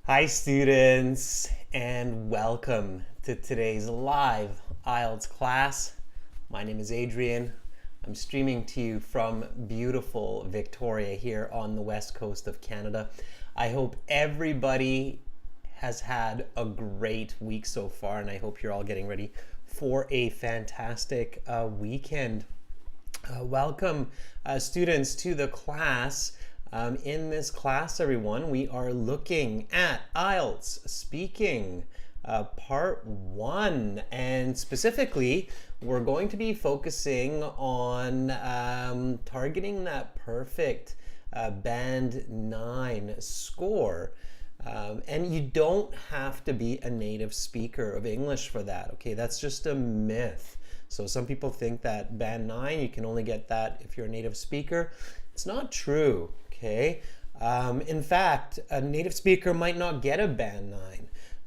Hi students, and welcome to today's live IELTS class. My name is Adrian. I'm streaming to you from beautiful Victoria here on the west coast of Canada. I hope everybody has had a great week so far, and I hope you're all getting ready for a fantastic weekend. Welcome students to the class. In this class, everyone, we are looking at IELTS speaking part 1, and specifically we're going to be focusing on targeting that perfect band 9 score. And you don't have to be a native speaker of English for that, okay? That's just a myth. So some people think that band 9, you can only get that if you're a native speaker. It's not true, okay? In fact, a native speaker might not get a band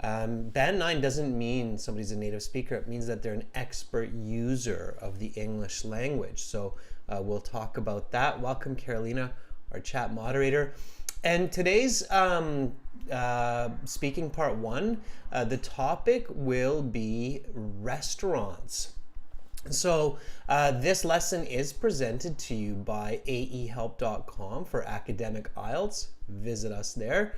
9. Band 9 doesn't mean somebody's a native speaker. It means that they're an expert user of the English language. So we'll talk about that. Welcome, Carolina, our chat moderator. And today's speaking part 1, the topic will be restaurants. So this lesson is presented to you by aehelp.com for academic IELTS. Visit us there.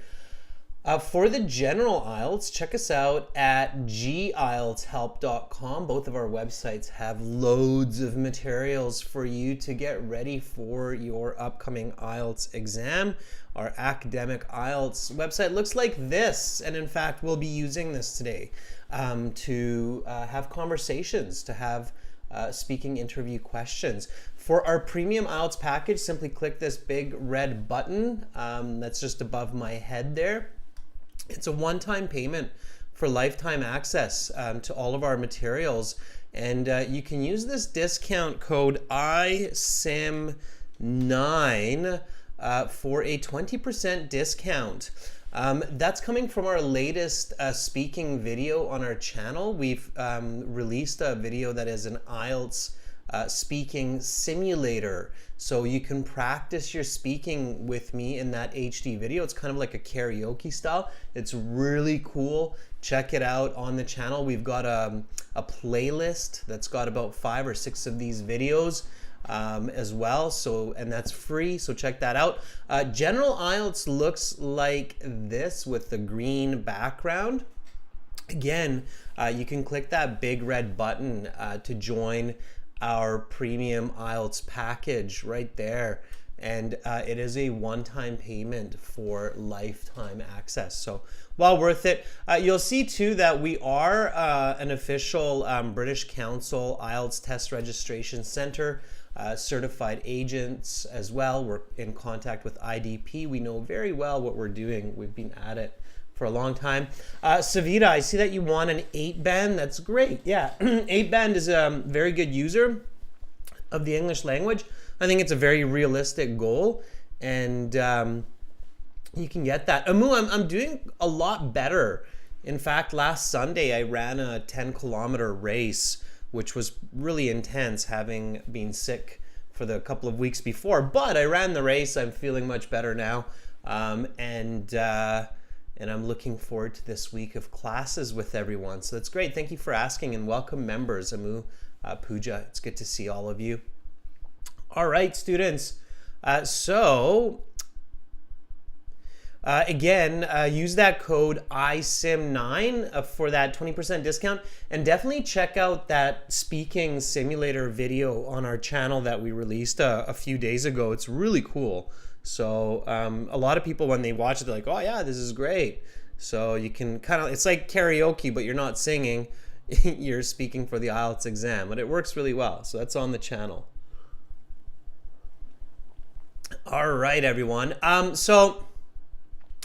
For the general IELTS, check us out at gieltshelp.com. Both of our websites have loads of materials for you to get ready for your upcoming IELTS exam. Our academic IELTS website looks like this, and in fact, we'll be using this today to have conversations, to have speaking interview questions. For our premium IELTS package, simply click this big red button that's just above my head there. It's a one-time payment for lifetime access to all of our materials, and you can use this discount code ISIM9 for a 20% discount. That's coming from our latest speaking video on our channel. We've released a video that is an IELTS speaking simulator. So you can practice your speaking with me in that HD video. It's kind of like a karaoke style. It's really cool. Check it out on the channel. We've got a playlist that's got about 5 or 6 of these videos as well, and that's free, so check that out. General IELTS looks like this with the green background. Again, you can click that big red button to join our premium IELTS package right there, and it is a one-time payment for lifetime access, so well worth it. You'll see too that we are an official British Council IELTS test registration center. Certified agents as well. We're in contact with IDP. We know very well what we're doing. We've been at it for a long time. Savita, I see that you want an 8-band. That's great. Yeah, 8-band is a very good user of the English language. I think it's a very realistic goal, and you can get that. Amu, I'm doing a lot better. In fact, last Sunday I ran a 10-kilometer race, which was really intense, having been sick for the couple of weeks before. But I ran the race. I'm feeling much better now, and I'm looking forward to this week of classes with everyone. So that's great. Thank you for asking, and welcome members. Amu, Pooja, it's good to see all of you. All right, students. Again, use that code ISIM9 for that 20% discount, and definitely check out that speaking simulator video on our channel that we released a few days ago. It's really cool. So a lot of people, when they watch it, they're like, oh yeah, this is great. So you can it's like karaoke, but you're not singing, you're speaking for the IELTS exam, but it works really well. So that's on the channel. All right, everyone.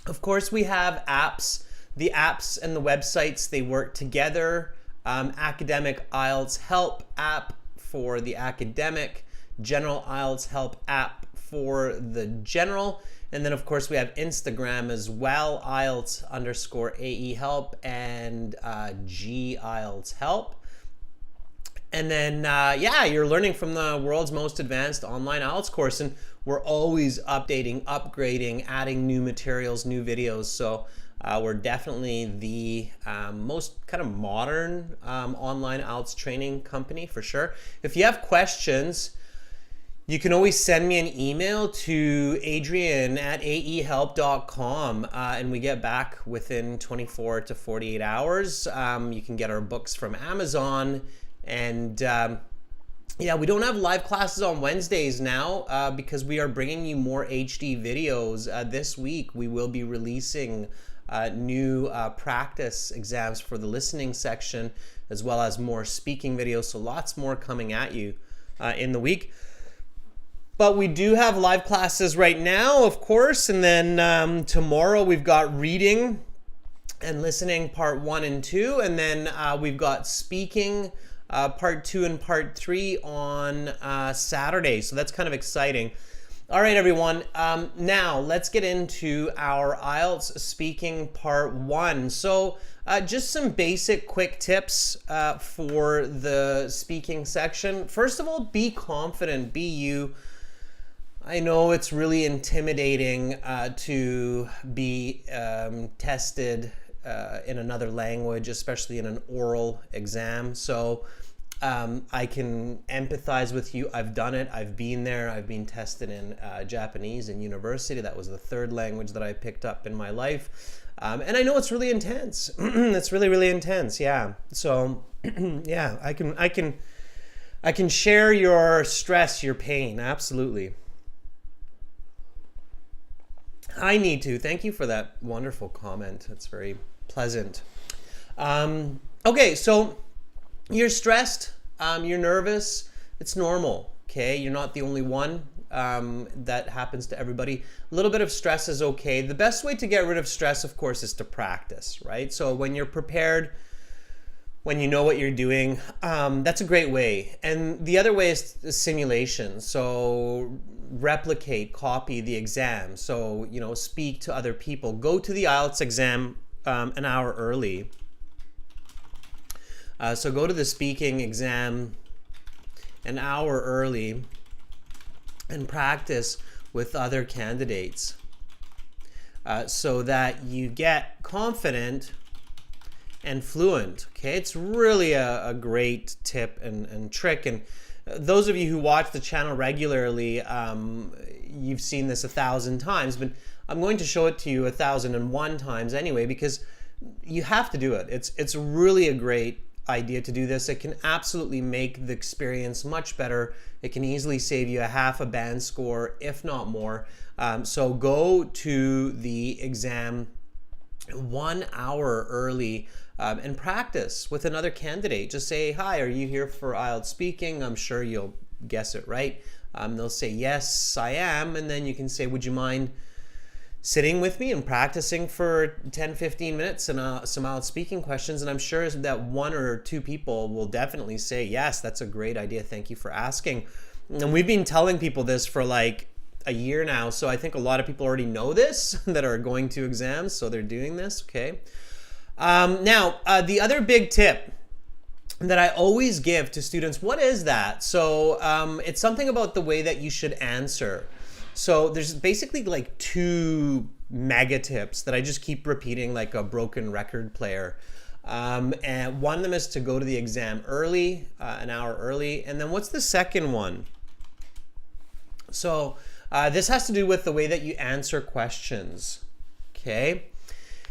Of course, we have apps. The apps and the websites, they work together. Academic IELTS Help app for the academic, General IELTS Help app for the general, and then of course we have Instagram as well, IELTS_AE Help and GIELTS Help. And then, yeah, you're learning from the world's most advanced online IELTS course. And we're always updating, upgrading, adding new materials, new videos. So we're definitely the most kind of modern online IELTS training company for sure. If you have questions, you can always send me an email to adrian@aehelp.com and we get back within 24 to 48 hours. You can get our books from Amazon. And yeah, we don't have live classes on Wednesdays now because we are bringing you more HD videos. This week, we will be releasing new practice exams for the listening section, as well as more speaking videos. So lots more coming at you in the week. But we do have live classes right now, of course, and then tomorrow we've got reading and listening part 1 and 2, and then we've got speaking part 2 and part 3 on Saturday. So that's kind of exciting. All right, everyone. Now let's get into our IELTS speaking part 1. So just some basic quick tips for the speaking section. First of all, be confident, be you. I know it's really intimidating to be tested in another language, especially in an oral exam. So I can empathize with you. I've done it. I've been there. I've been tested in Japanese in university. That was the 3rd language that I picked up in my life. And I know it's really intense. It's really, really intense. Yeah. So yeah, I can share your stress, your pain. Absolutely. I need to. Thank you for that wonderful comment. It's very pleasant. Okay, so you're stressed, you're nervous. It's normal, okay? You're not the only one. That happens to everybody. A little bit of stress is okay. The best way to get rid of stress, of course, is to practice, right? So when you're prepared, when you know what you're doing, that's a great way. And the other way is simulation. So replicate, copy the exam. So, you know, speak to other people. Go to the IELTS exam an hour early. So go to the speaking exam an hour early and practice with other candidates so that you get confident and fluent. Okay, it's really a great tip and trick. And those of you who watch the channel regularly, you've seen this 1,000 times, but I'm going to show it to you 1,001 times anyway, because you have to do it. It's really a great idea to do this. It can absolutely make the experience much better. It can easily save you a half a band score, if not more. So go to the exam 1 hour early and practice with another candidate. Just say, hi, are you here for IELTS speaking? I'm sure you'll guess it right. They'll say, yes, I am. And then you can say, would you mind sitting with me and practicing for 10-15 minutes and some IELTS speaking questions? And I'm sure that 1 or 2 people will definitely say, yes, that's a great idea. Thank you for asking. And we've been telling people this for like a year now. So I think a lot of people already know this that are going to exams. So they're doing this. Okay. Now, the other big tip that I always give to students, what is that? So it's something about the way that you should answer. So there's basically like 2 mega tips that I just keep repeating like a broken record player. And one of them is to go to the exam early, an hour early. And then what's the second one? So this has to do with the way that you answer questions. Okay.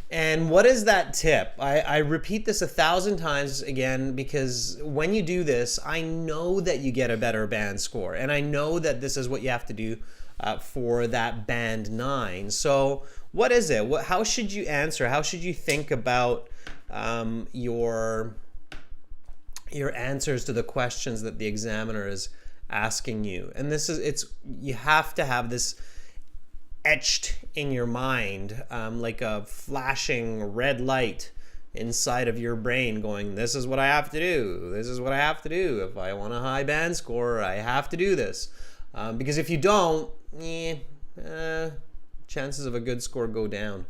And what is that tip? I repeat this 1,000 times again, because when you do this, I know that you get a better band score. And I know that this is what you have to do for that band 9. So what is it? How should you answer? How should you think about your answers to the questions that the examiner is asking you? And this is, you have to have this etched in your mind, like a flashing red light inside of your brain going, this is what I have to do. This is what I have to do. If I want a high band score, I have to do this. Because if you don't, chances of a good score go down.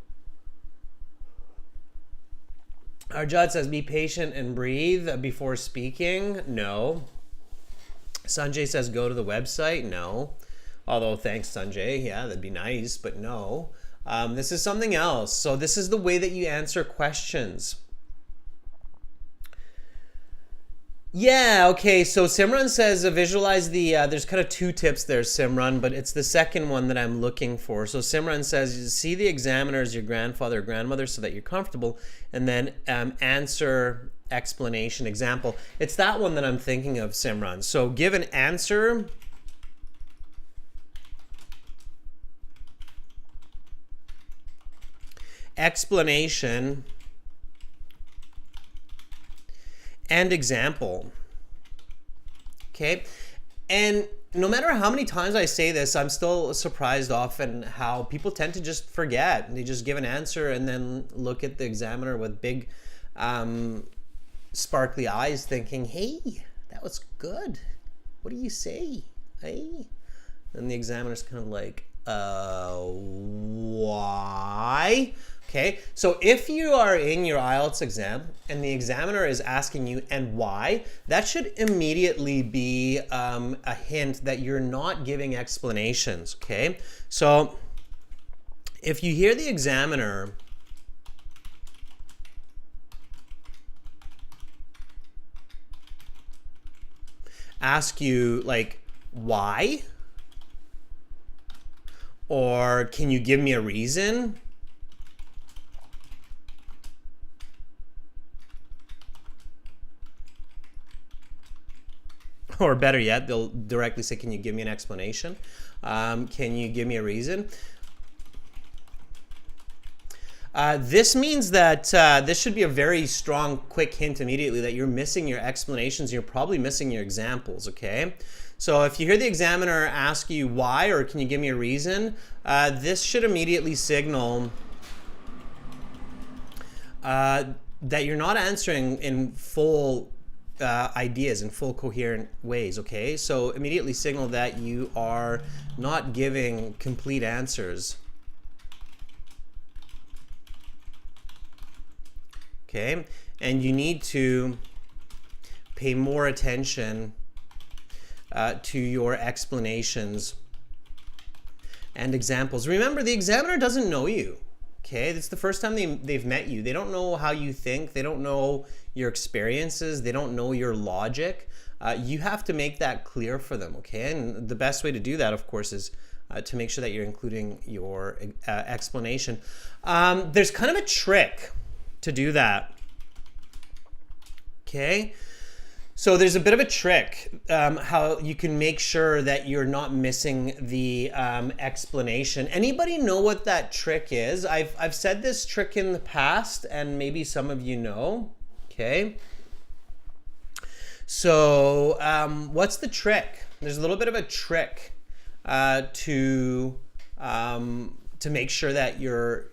Arjad says, be patient and breathe before speaking. No. Sanjay says, go to the website. No. Although, thanks, Sanjay. Yeah, that'd be nice, but no. This is something else. So this is the way that you answer questions. Yeah, okay, so Simran says visualize the, there's kind of two tips there, Simran, but it's the second one that I'm looking for. So Simran says, see the examiner as your grandfather or grandmother so that you're comfortable, and then answer, explanation, example. It's that one that I'm thinking of, Simran. So give an answer. Explanation. And example. Okay, and no matter how many times I say this, I'm still surprised often how people tend to just forget. They just give an answer and then look at the examiner with big sparkly eyes thinking, hey, that was good. What do you say? Hey? And the examiner's kind of like, why? Okay, so if you are in your IELTS exam and the examiner is asking you, and why, that should immediately be a hint that you're not giving explanations, okay? So if you hear the examiner ask you, like, why? Or can you give me a reason? Or better yet, they'll directly say, can you give me an explanation? Can you give me a reason? This means that this should be a very strong, quick hint immediately that you're missing your explanations. You're probably missing your examples, okay? So if you hear the examiner ask you why, or can you give me a reason, this should immediately signal that you're not answering in full ideas in full coherent ways, okay? So immediately signal that you are not giving complete answers. Okay, and you need to pay more attention to your explanations and examples. Remember, the examiner doesn't know you. Okay, it's the first time they've met you. They don't know how you think. They don't know your experiences. They don't know your logic. You have to make that clear for them, okay? And the best way to do that, of course, is to make sure that you're including your explanation. There's kind of a trick to do that, okay? So there's a bit of a trick how you can make sure that you're not missing the explanation. Anybody know what that trick is? I've said this trick in the past, and maybe some of you know. Okay. So what's the trick? There's a little bit of a trick to make sure that you're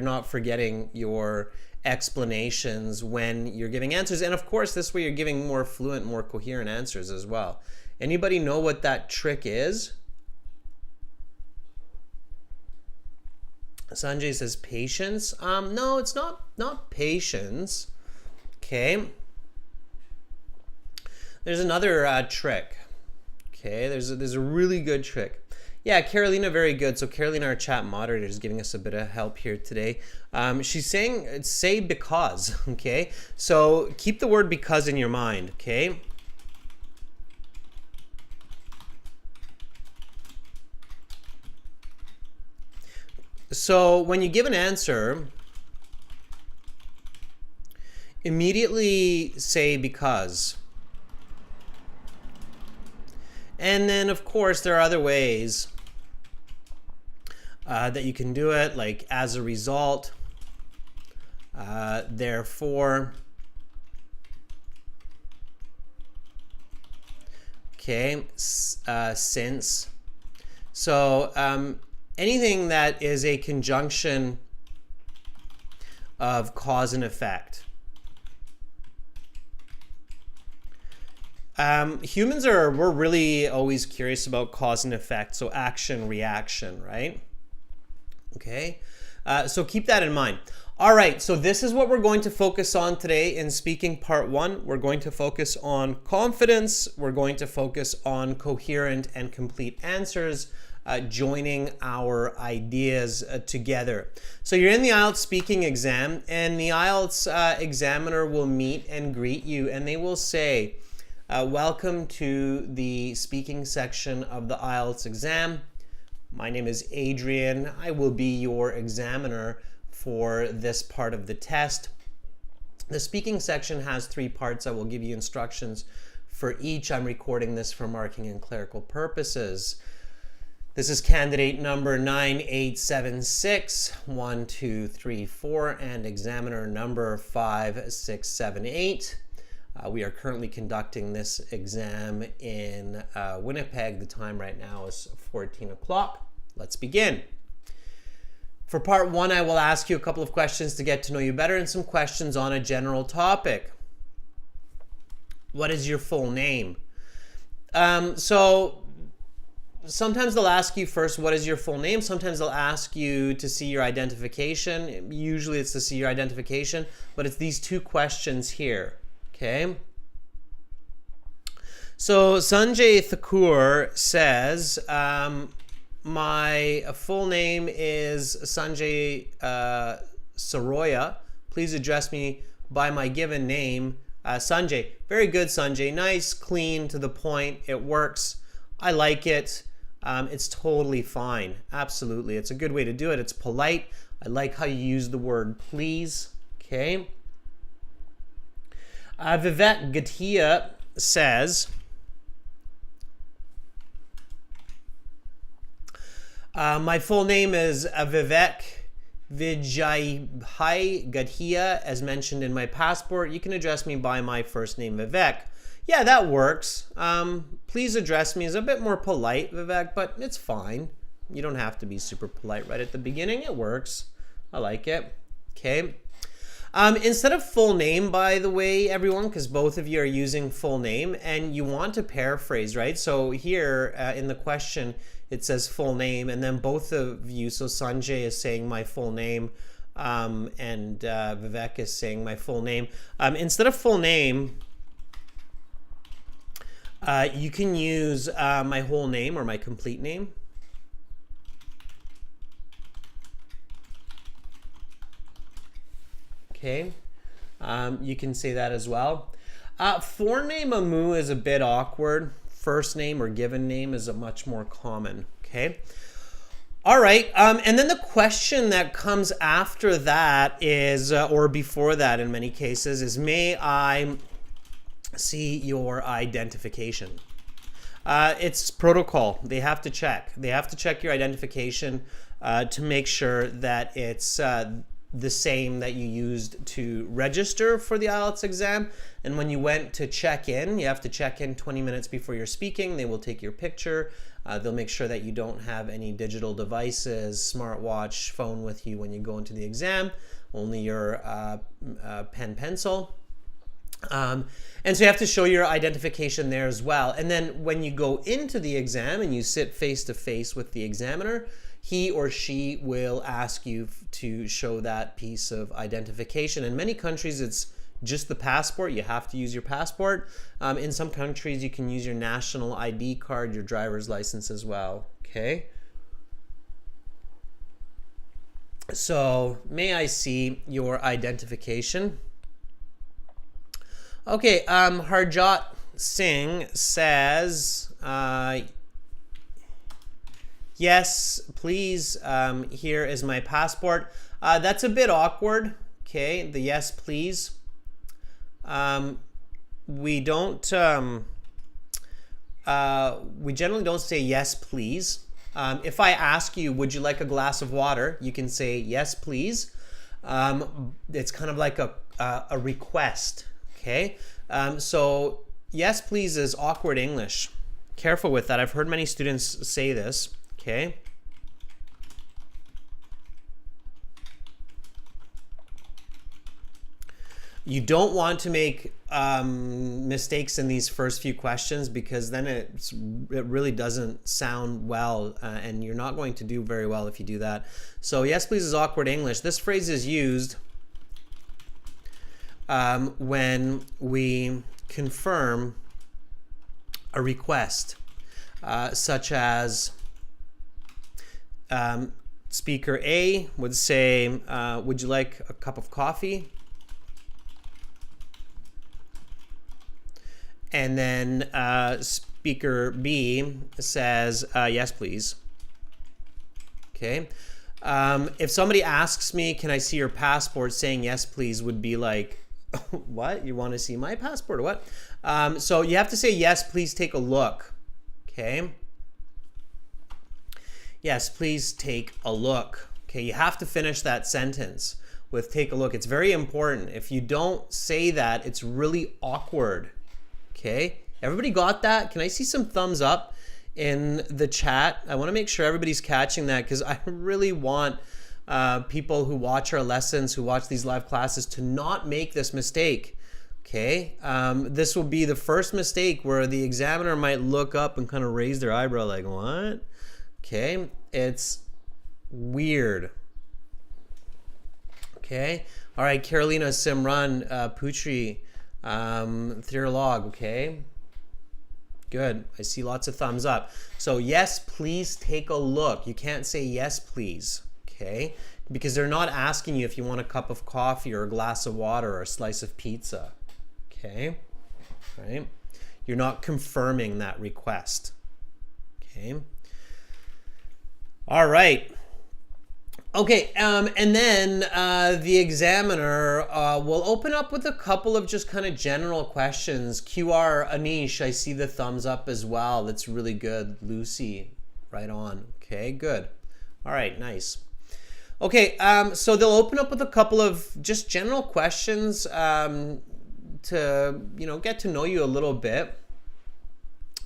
not forgetting your explanations when you're giving answers. And of course, this way you're giving more fluent, more coherent answers as well. Anybody know what that trick is? Sanjay says patience. No, it's not patience. Okay. There's another trick. Okay, there's a really good trick. Yeah, Carolina, very good. So Carolina, our chat moderator, is giving us a bit of help here today. She's saying, say because, okay? So keep the word because in your mind, okay? So when you give an answer, immediately say because. And then, of course, there are other ways that you can do it, like as a result, therefore, okay, since. So anything that is a conjunction of cause and effect. Humans we're really always curious about cause and effect, so action, reaction, right? Okay, so keep that in mind. All right, so this is what we're going to focus on today in speaking part 1. We're going to focus on confidence. We're going to focus on coherent and complete answers. joining our ideas together. So you're in the IELTS speaking exam, and the IELTS examiner will meet and greet you, and they will say, welcome to the speaking section of the IELTS exam. My name is Adrian. I will be your examiner for this part of the test. The speaking section has 3 parts. I will give you instructions for each. I'm recording this for marking and clerical purposes. This is candidate number 98761234 and examiner number 5678. We are currently conducting this exam in Winnipeg. The time right now is 14 o'clock. Let's begin. For part 1, I will ask you a couple of questions to get to know you better and some questions on a general topic. What is your full name? So sometimes they'll ask you first, what is your full name? Sometimes they'll ask you to see your identification. Usually it's to see your identification, but it's these 2 questions here. Okay. So Sanjay Thakur says, my full name is Sanjay Saroya. Please address me by my given name, Sanjay. Very good, Sanjay. Nice, clean, to the point. It works. I like it. It's totally fine. Absolutely. It's a good way to do it. It's polite. I like how you use the word please. Okay. Vivek Gatia says, my full name is Vivek Vijaybhai Gatia, as mentioned in my passport. You can address me by my first name, Vivek. Yeah, that works. Please address me is a bit more polite, Vivek, but it's fine. You don't have to be super polite right at the beginning. It works. I like it. Okay. Instead of full name, by the way, everyone, because both of you are using full name and you want to paraphrase, right? So here in the question, it says full name, and then both of you, so Sanjay is saying my full name, and Vivek is saying my full name. Instead of full name, you can use my whole name or my complete name. Okay, you can say that as well. Forename Amu is a bit awkward. First name or given name is a much more common. Okay. All right. And then the question that comes after that is, or before that in many cases, is may I see your identification? It's protocol. They have to check. They have to check your identification to make sure that it's the same that you used to register for the IELTS exam. And when you went to check in, you have to check in 20 minutes before you're speaking. They will take your picture. They'll make sure that you don't have any digital devices, smartwatch, phone with you when you go into the exam, only your pen, pencil. And so you have to show your identification there as well. And then when you go into the exam and you sit face to face with the examiner, he or she will ask you to show that piece of identification. In many countries, it's just the passport. You have to use your passport. In some countries, you can use your national ID card, your driver's license as well. Okay. So, may I see your identification? Okay, Harjot Singh says, yes, please, here is my passport. That's a bit awkward, okay, the yes, please. We generally don't say yes, please. If I ask you, would you like a glass of water? You can say yes, please. It's kind of like a request, okay? So yes, please is awkward English. Careful with that. I've heard many students say this, okay? You don't want to make mistakes in these first few questions, because then it really doesn't sound well, and you're not going to do very well if you do that. So yes, please is awkward English. This phrase is used when we confirm a request, such as, speaker A would say, would you like a cup of coffee? And then speaker B says, yes, please. Okay. If somebody asks me, can I see your passport? Saying yes, please would be like, what? You want to see my passport or what? So you have to say, yes, please take a look. Okay. Yes, please take a look. Okay. You have to finish that sentence with take a look. It's very important. If you don't say that, it's really awkward. Okay. Everybody got that? Can I see some thumbs up in the chat? I want to make sure everybody's catching that because I really want people who watch our lessons, who watch these live classes, to not make this mistake. Okay, this will be the first mistake where the examiner might look up and kind of raise their eyebrow like, what? Okay, it's weird. Okay, all right, Carolina, Simran, Putri, Theolog, okay? Good, I see lots of thumbs up. So yes, please take a look. You can't say yes, please, okay? Because they're not asking you if you want a cup of coffee or a glass of water or a slice of pizza, okay? Right? You're not confirming that request, okay? All right. Okay, and then the examiner will open up with a couple of just kind of general questions. QR, Anish, I see the thumbs up as well. That's really good. Lucy, right on. Okay, good. All right, nice. Okay, so they'll open up with a couple of just general questions to, get to know you a little bit.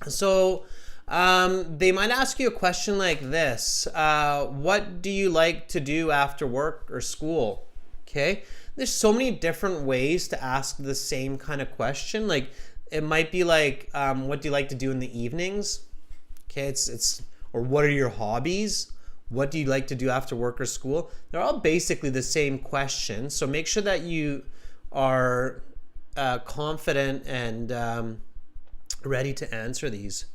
So they might ask you a question like this. What do you like to do after work or school? Okay. There's so many different ways to ask the same kind of question. Like it might be like, what do you like to do in the evenings? Okay. Or what are your hobbies? What do you like to do after work or school? They're all basically the same question. So make sure that you are confident and ready to answer these.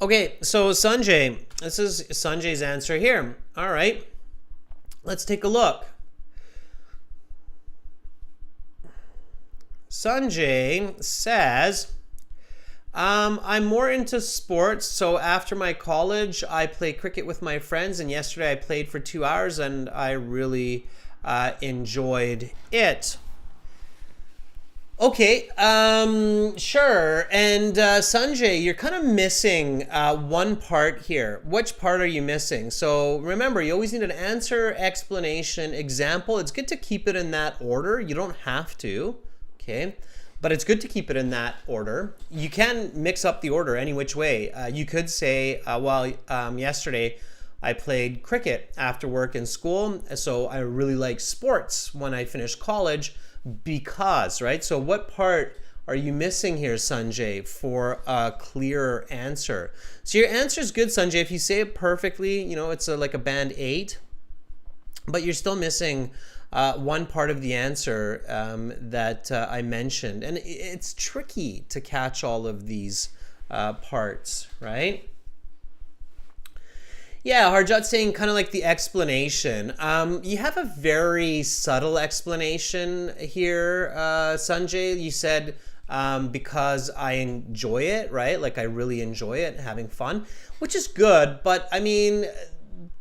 Okay, so Sanjay, this is Sanjay's answer here. All right, let's take a look. Sanjay says, I'm more into sports, so after my college, I play cricket with my friends, and yesterday I played for 2 hours, and I really enjoyed it. Okay, sure. And Sanjay, you're kind of missing one part here. Which part are you missing? So remember, you always need an answer, explanation, example. It's good to keep it in that order. You don't have to, okay? But it's good to keep it in that order. You can mix up the order any which way. You could say, yesterday I played cricket after work in school, so I really like sports when I finished college. Because, right? So what part are you missing here, Sanjay, for a clearer answer? So your answer is good, Sanjay. If you say it perfectly, it's like a band 8, but you're still missing one part of the answer that I mentioned. And it's tricky to catch all of these parts, right? Yeah, Harjot saying kind of like the explanation. You have a very subtle explanation here, Sanjay. You said because I enjoy it, right? Like I really enjoy it, having fun, which is good. But I mean,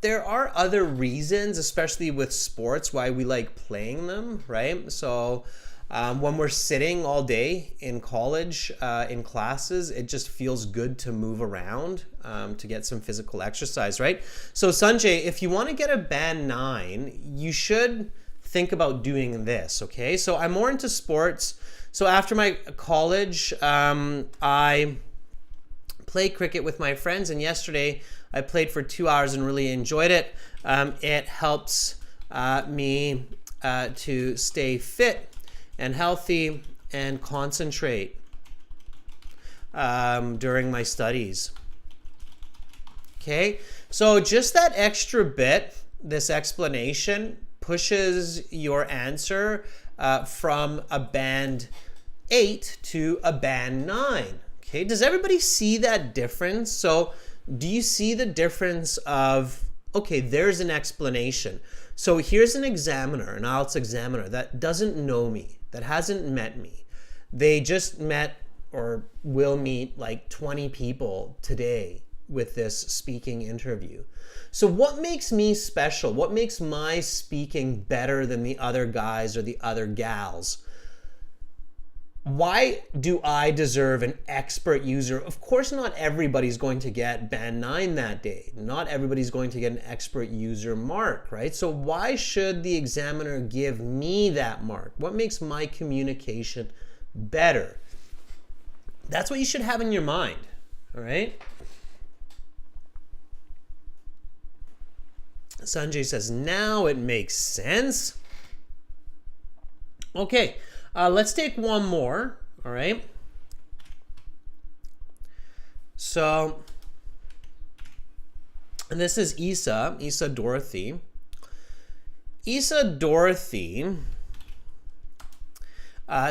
there are other reasons, especially with sports, why we like playing them, right? So when we're sitting all day in college, in classes, it just feels good to move around, to get some physical exercise, right? So Sanjay, if you want to get a band 9, you should think about doing this, okay? So I'm more into sports. So after my college, I play cricket with my friends, and yesterday I played for 2 hours and really enjoyed it. It helps me to stay fit and healthy and concentrate during my studies. Okay, so just that extra bit, this explanation, pushes your answer from a band 8 to a band 9. Okay, does everybody see that difference? So do you see the difference of, okay, there's an explanation. So here's an examiner, an IELTS examiner that doesn't know me, that hasn't met me. They just met or will meet like 20 people today with this speaking interview. So what makes me special? What makes my speaking better than the other guys or the other gals? Why do I deserve an expert user? Of course, not everybody's going to get band 9 that day. Not everybody's going to get an expert user mark, right? So why should the examiner give me that mark? What makes my communication better? That's what you should have in your mind, all right? Sanjay says, now it makes sense. Okay. Let's take one more, all right? So, and this is Isa Dorothy. Isa Dorothy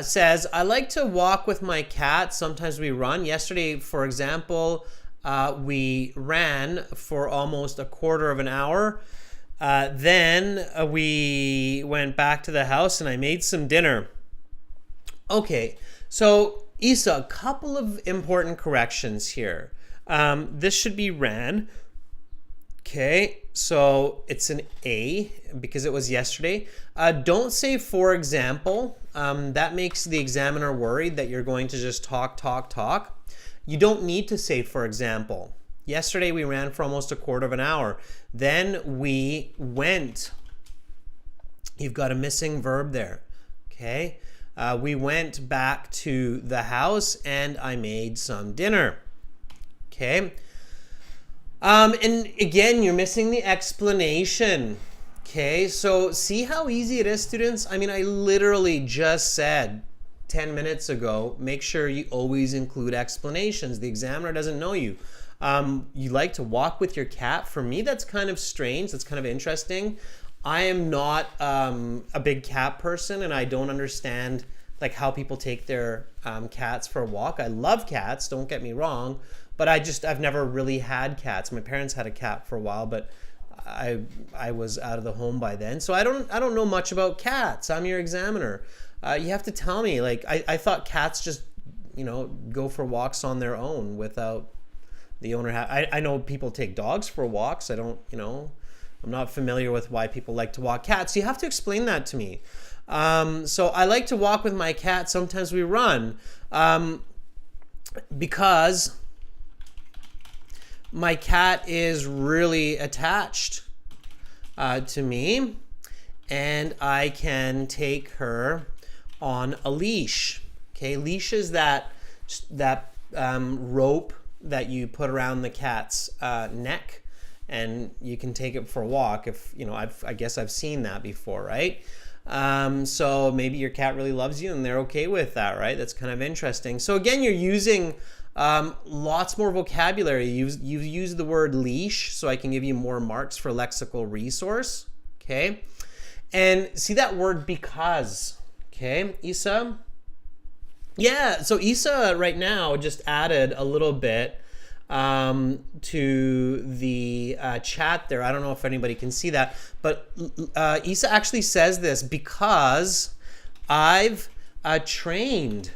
says, I like to walk with my cat. Sometimes we run. Yesterday, for example, we ran for almost a quarter of an hour. Then we went back to the house and I made some dinner. Okay, so Isa, a couple of important corrections here. This should be ran. Okay, so it's an A because it was yesterday. Don't say for example. That makes the examiner worried that you're going to just talk. You don't need to say for example. Yesterday we ran for almost a quarter of an hour. Then we went. You've got a missing verb there. Okay. We went back to the house and I made some dinner. Okay. And again, you're missing the explanation. Okay. So see how easy it is, students? I mean, I literally just said 10 minutes ago, make sure you always include explanations. The examiner doesn't know you. You like to walk with your cat. For me, that's kind of strange. That's kind of interesting. I am not a big cat person, and I don't understand like how people take their cats for a walk. I love cats, don't get me wrong, but I've never really had cats. My parents had a cat for a while, but I was out of the home by then, so I don't know much about cats. I'm your examiner. You have to tell me. Like I thought cats just go for walks on their own without the owner. I know people take dogs for walks. I don't I'm not familiar with why people like to walk cats. You have to explain that to me. So I like to walk with my cat. Sometimes we run because my cat is really attached to me, and I can take her on a leash. Okay, leash is that rope that you put around the cat's neck. And you can take it for a walk if, I guess I've seen that before, right? So maybe your cat really loves you and they're okay with that, right? That's kind of interesting. So again, you're using lots more vocabulary. You've used the word leash, so I can give you more marks for lexical resource, okay? And see that word because, okay, Isa? Yeah, so Isa right now just added a little bit to the chat there. I don't know if anybody can see that, but Isa actually says this because I've trained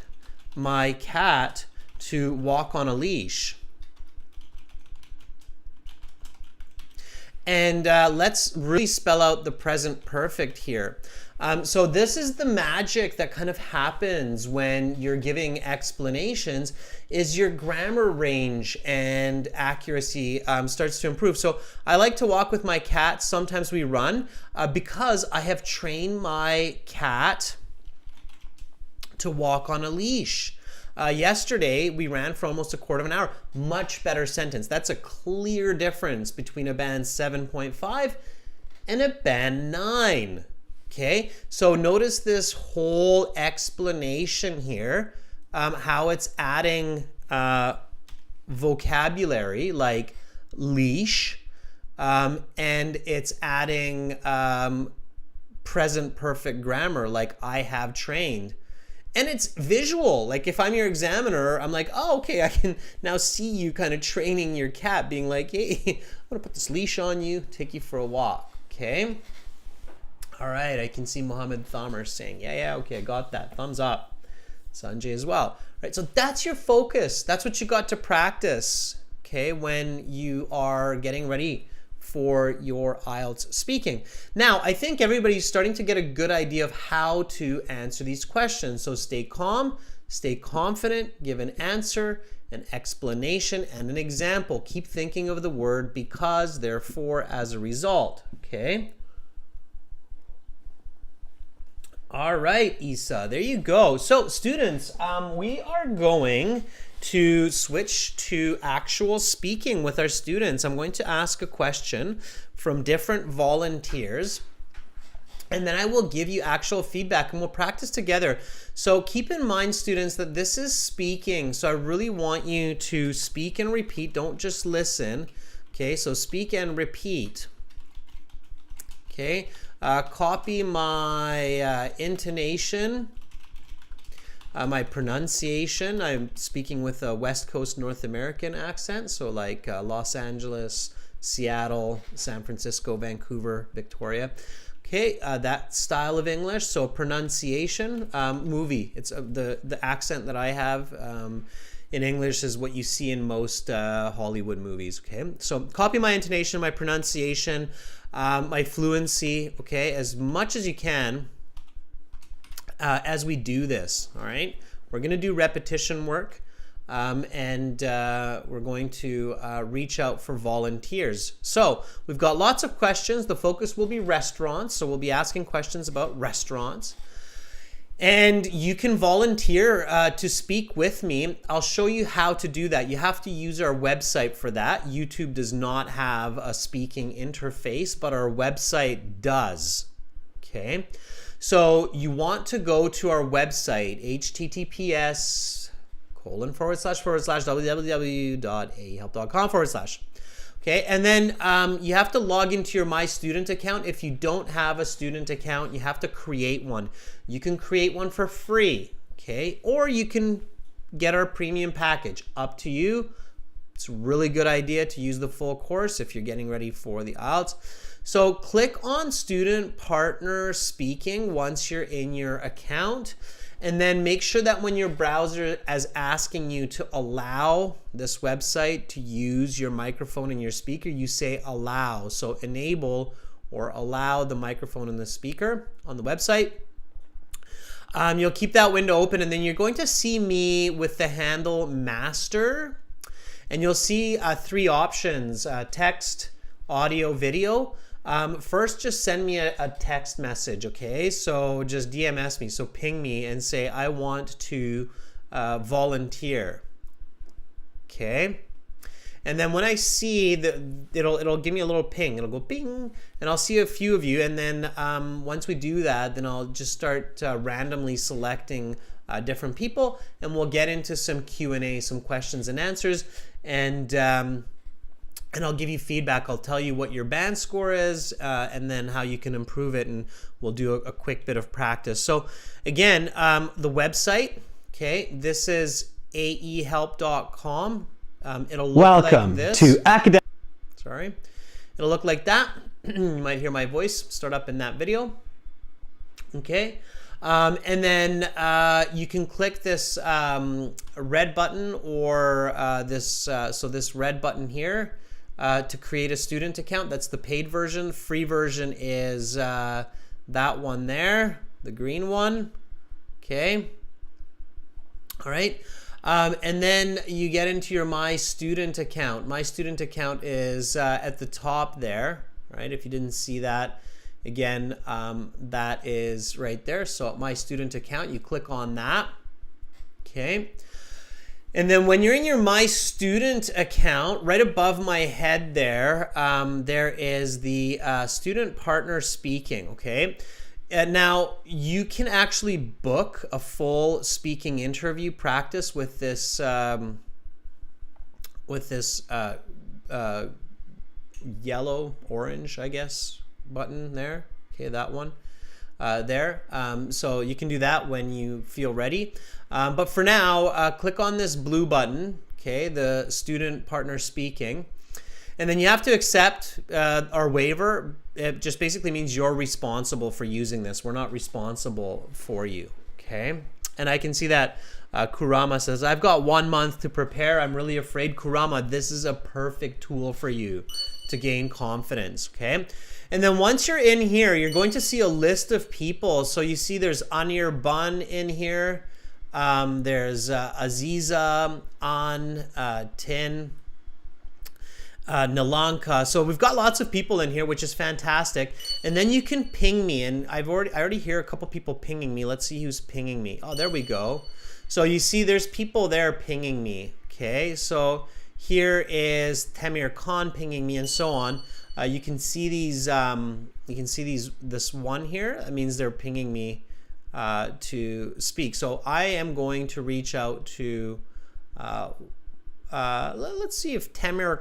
my cat to walk on a leash. And let's really spell out the present perfect here. So this is the magic that kind of happens when you're giving explanations, is your grammar range and accuracy starts to improve. So I like to walk with my cat. Sometimes we run because I have trained my cat to walk on a leash. Yesterday, we ran for almost a quarter of an hour. Much better sentence. That's a clear difference between a band 7.5 and a band 9. Okay, so notice this whole explanation here, how it's adding vocabulary like leash, and it's adding present perfect grammar like I have trained. And it's visual. Like if I'm your examiner, I'm like, oh, okay, I can now see you kind of training your cat, being like, hey, I'm gonna put this leash on you, take you for a walk, okay? All right, I can see Mohammed Thamer saying, yeah, okay, I got that, thumbs up. Sanjay as well. All right, so that's your focus. That's what you got to practice, okay, when you are getting ready for your IELTS speaking. Now, I think everybody's starting to get a good idea of how to answer these questions. So stay calm, stay confident, give an answer, an explanation, and an example. Keep thinking of the word because, therefore, as a result, okay? All right, Isa, there you go. So students, we are going to switch to actual speaking with our students. I'm going to ask a question from different volunteers, and then I will give you actual feedback and we'll practice together. So keep in mind, students, that this is speaking. So I really want you to speak and repeat. Don't just listen. Okay, so speak and repeat. Okay. Copy my intonation, my pronunciation. I'm speaking with a West Coast North American accent, so like Los Angeles, Seattle, San Francisco, Vancouver, Victoria. Okay, that style of English. So pronunciation, movie. It's the accent that I have in English is what you see in most Hollywood movies. Okay, so copy my intonation, my pronunciation, my fluency, okay, as much as you can as we do this. All right, we're going to do repetition work, and we're going to reach out for volunteers. So we've got lots of questions. The focus will be restaurants, so we'll be asking questions about restaurants. And you can volunteer to speak with me. I'll show you how to do that. You have to use our website for that. YouTube does not have a speaking interface, but our website does. Okay, so you want to go to our website, https://www.ahelp.com/. Okay, and then you have to log into your My Student account. If you don't have a student account, you have to create one. You can create one for free, okay? Or you can get our premium package. Up to you. It's a really good idea to use the full course if you're getting ready for the IELTS. So click on Student Partner Speaking once you're in your account. And then make sure that when your browser is asking you to allow this website to use your microphone and your speaker, you say allow. So enable or allow the microphone and the speaker on the website. You'll keep that window open, and then you're going to see me with the handle master. And you'll see three options, text, audio, video. First, just send me a text message, okay? So just DMS me, so ping me and say, I want to volunteer, okay? And then when I see that, it'll give me a little ping. It'll go ping, and I'll see a few of you. And then once we do that, then I'll just start randomly selecting different people, and we'll get into some Q&A, some questions and answers, and I'll give you feedback. I'll tell you what your band score is, and then how you can improve it, and we'll do a quick bit of practice. So again, the website, okay, this is aehelp.com. It'll look Welcome like this. To academic. Sorry. It'll look like that. You might hear my voice start up in that video. Okay. And then you can click this red button or this red button here to create a student account. That's the paid version. Free version is that one there, the green one. Okay. All right. And then you get into your My Student account. My Student account is at the top there, right? If you didn't see that, again, that is right there. So My Student account, you click on that, okay? And then when you're in your My Student account, right above my head there, there is the Student Partner Speaking, okay? Now, you can actually book a full speaking interview practice with this yellow, orange, I guess, button there. Okay, that one. there. So you can do that when you feel ready. But for now, click on this blue button, okay, the student partner speaking. And then you have to accept our waiver. It just basically means you're responsible for using this. We're not responsible for you, okay? And I can see that Kurama says, I've got 1 month to prepare. I'm really afraid. Kurama, this is a perfect tool for you to gain confidence, okay? And then once you're in here, you're going to see a list of people. So you see there's Anir Bun in here. There's Aziza, Tin, Nalanka. So we've got lots of people in here, which is fantastic. And then you can ping me, and I already hear a couple people pinging me. Let's see who's pinging me. Oh, there we go. So you see there's people there pinging me. Okay, so here is Tamir Khan pinging me and so on. You can see these this one here. That means they're pinging me to speak. So I am going to reach out to let's see if Tamir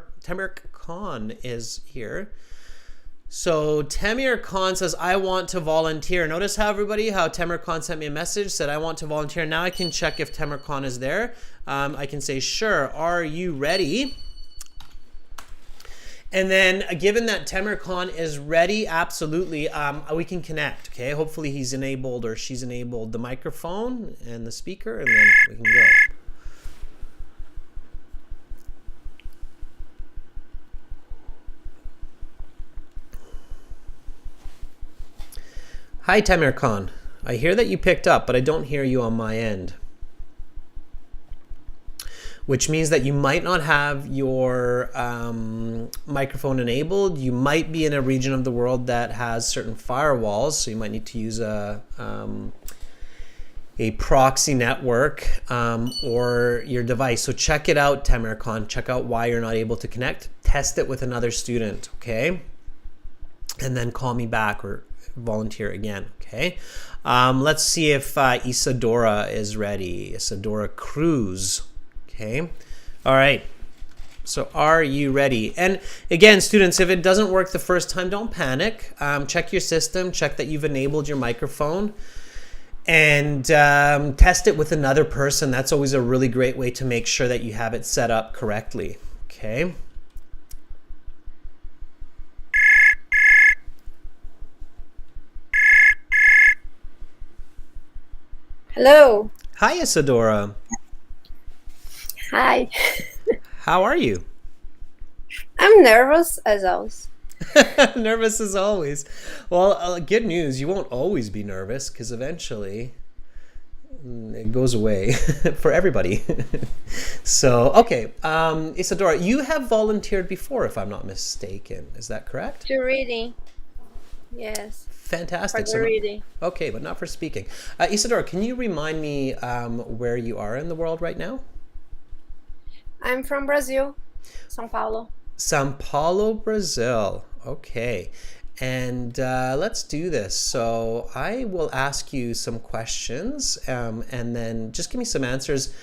Khan is here. So Tamir Khan says, I want to volunteer. Notice how Tamir Khan sent me a message, said I want to volunteer. Now I can check if Tamir Khan is there. I can say, sure, are you ready? And then given that Tamir Khan is ready, absolutely, we can connect, okay? Hopefully he's enabled or she's enabled the microphone and the speaker, and then we can go. Hi, Tamir Khan. I hear that you picked up, but I don't hear you on my end. Which means that you might not have your microphone enabled. You might be in a region of the world that has certain firewalls, so you might need to use a proxy network or your device. So check it out, Tamir Khan. Check out why you're not able to connect. Test it with another student, okay? And then call me back or volunteer again, okay? Let's see if Isadora is ready. Isadora Cruz. Okay. All right. So are you ready? And again, students, if it doesn't work the first time, don't panic. Check your system. Check that you've enabled your microphone. And test it with another person. That's always a really great way to make sure that you have it set up correctly. Okay. Hello. Hi, Isadora. Hi. How are you? I'm nervous as always. Nervous as always. Well, good news. You won't always be nervous because eventually it goes away for everybody. So, okay. Isadora, you have volunteered before, if I'm not mistaken. Is that correct? To reading. Yes. Fantastic. For the reading. Okay, but not for speaking. Isadora, can you remind me where you are in the world right now? I'm from Brazil, São Paulo. São Paulo, Brazil. Okay. And let's do this. So I will ask you some questions and then just give me some answers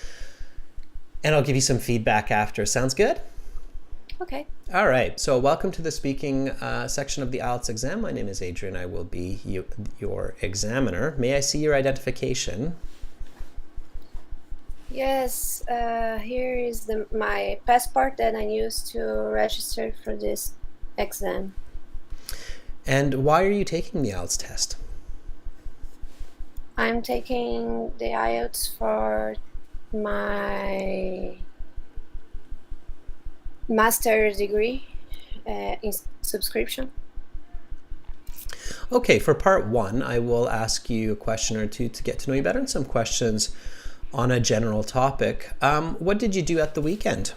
and I'll give you some feedback after. Sounds good? Okay. All right. So welcome to the speaking section of the IELTS exam. My name is Adrian. I will be your examiner. May I see your identification? Yes, here is my passport that I used to register for this exam. And why are you taking the IELTS test? I'm taking the IELTS for my master's degree in subscription. Okay, for part one, I will ask you a question or two to get to know you better and some questions on a general topic. What did you do at the weekend?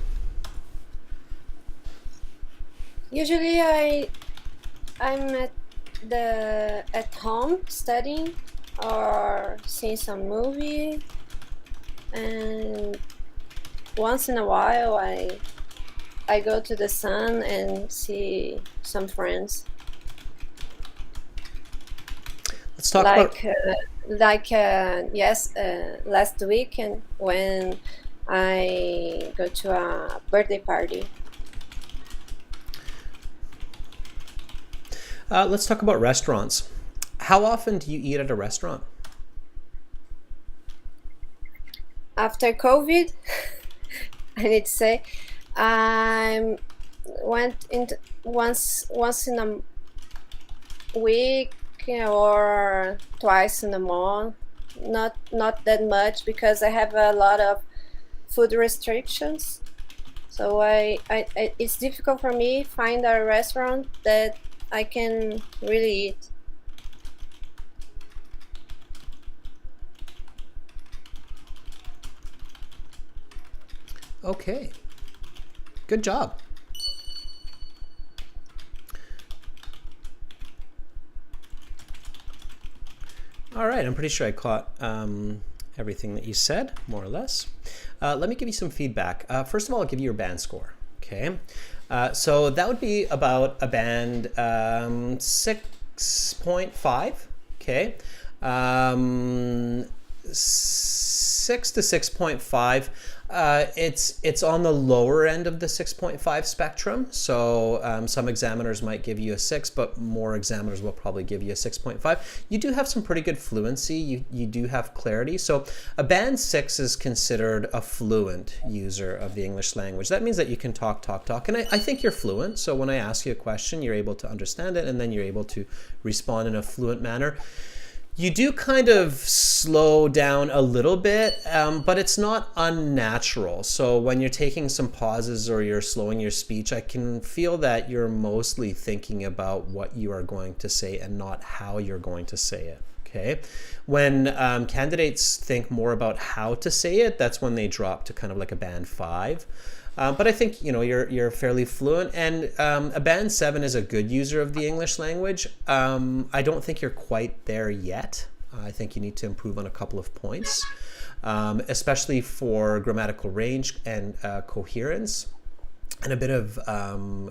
Usually I'm at home studying or seeing some movie, and once in a while I go to the sun and see some friends. Let's talk about last weekend when I go to a birthday party. let's talk about restaurants. How often do you eat at a restaurant? After COVID, I need to say, I went into once in a week or twice in a month. Not that much because I have a lot of food restrictions. So it's difficult for me find a restaurant that I can really eat. Okay, good job. All right, I'm pretty sure I caught everything that you said, more or less. Let me give you some feedback. First of all, I'll give you your band score, okay? So that would be about a band 6.5, okay? 6 to 6.5. It's on the lower end of the 6.5 spectrum. So some examiners might give you a 6, but more examiners will probably give you a 6.5. You do have some pretty good fluency. You do have clarity. So a band 6 is considered a fluent user of the English language. That means that you can talk. And I think you're fluent. So when I ask you a question, you're able to understand it, and then you're able to respond in a fluent manner. You do kind of slow down a little bit, but it's not unnatural. So when you're taking some pauses or you're slowing your speech, I can feel that you're mostly thinking about what you are going to say and not how you're going to say it. Okay. When candidates think more about how to say it, that's when they drop to kind of like a band 5. But I think you're fairly fluent, and a band 7 is a good user of the English language. I don't think you're quite there yet. I think you need to improve on a couple of points, especially for grammatical range and coherence, and a bit of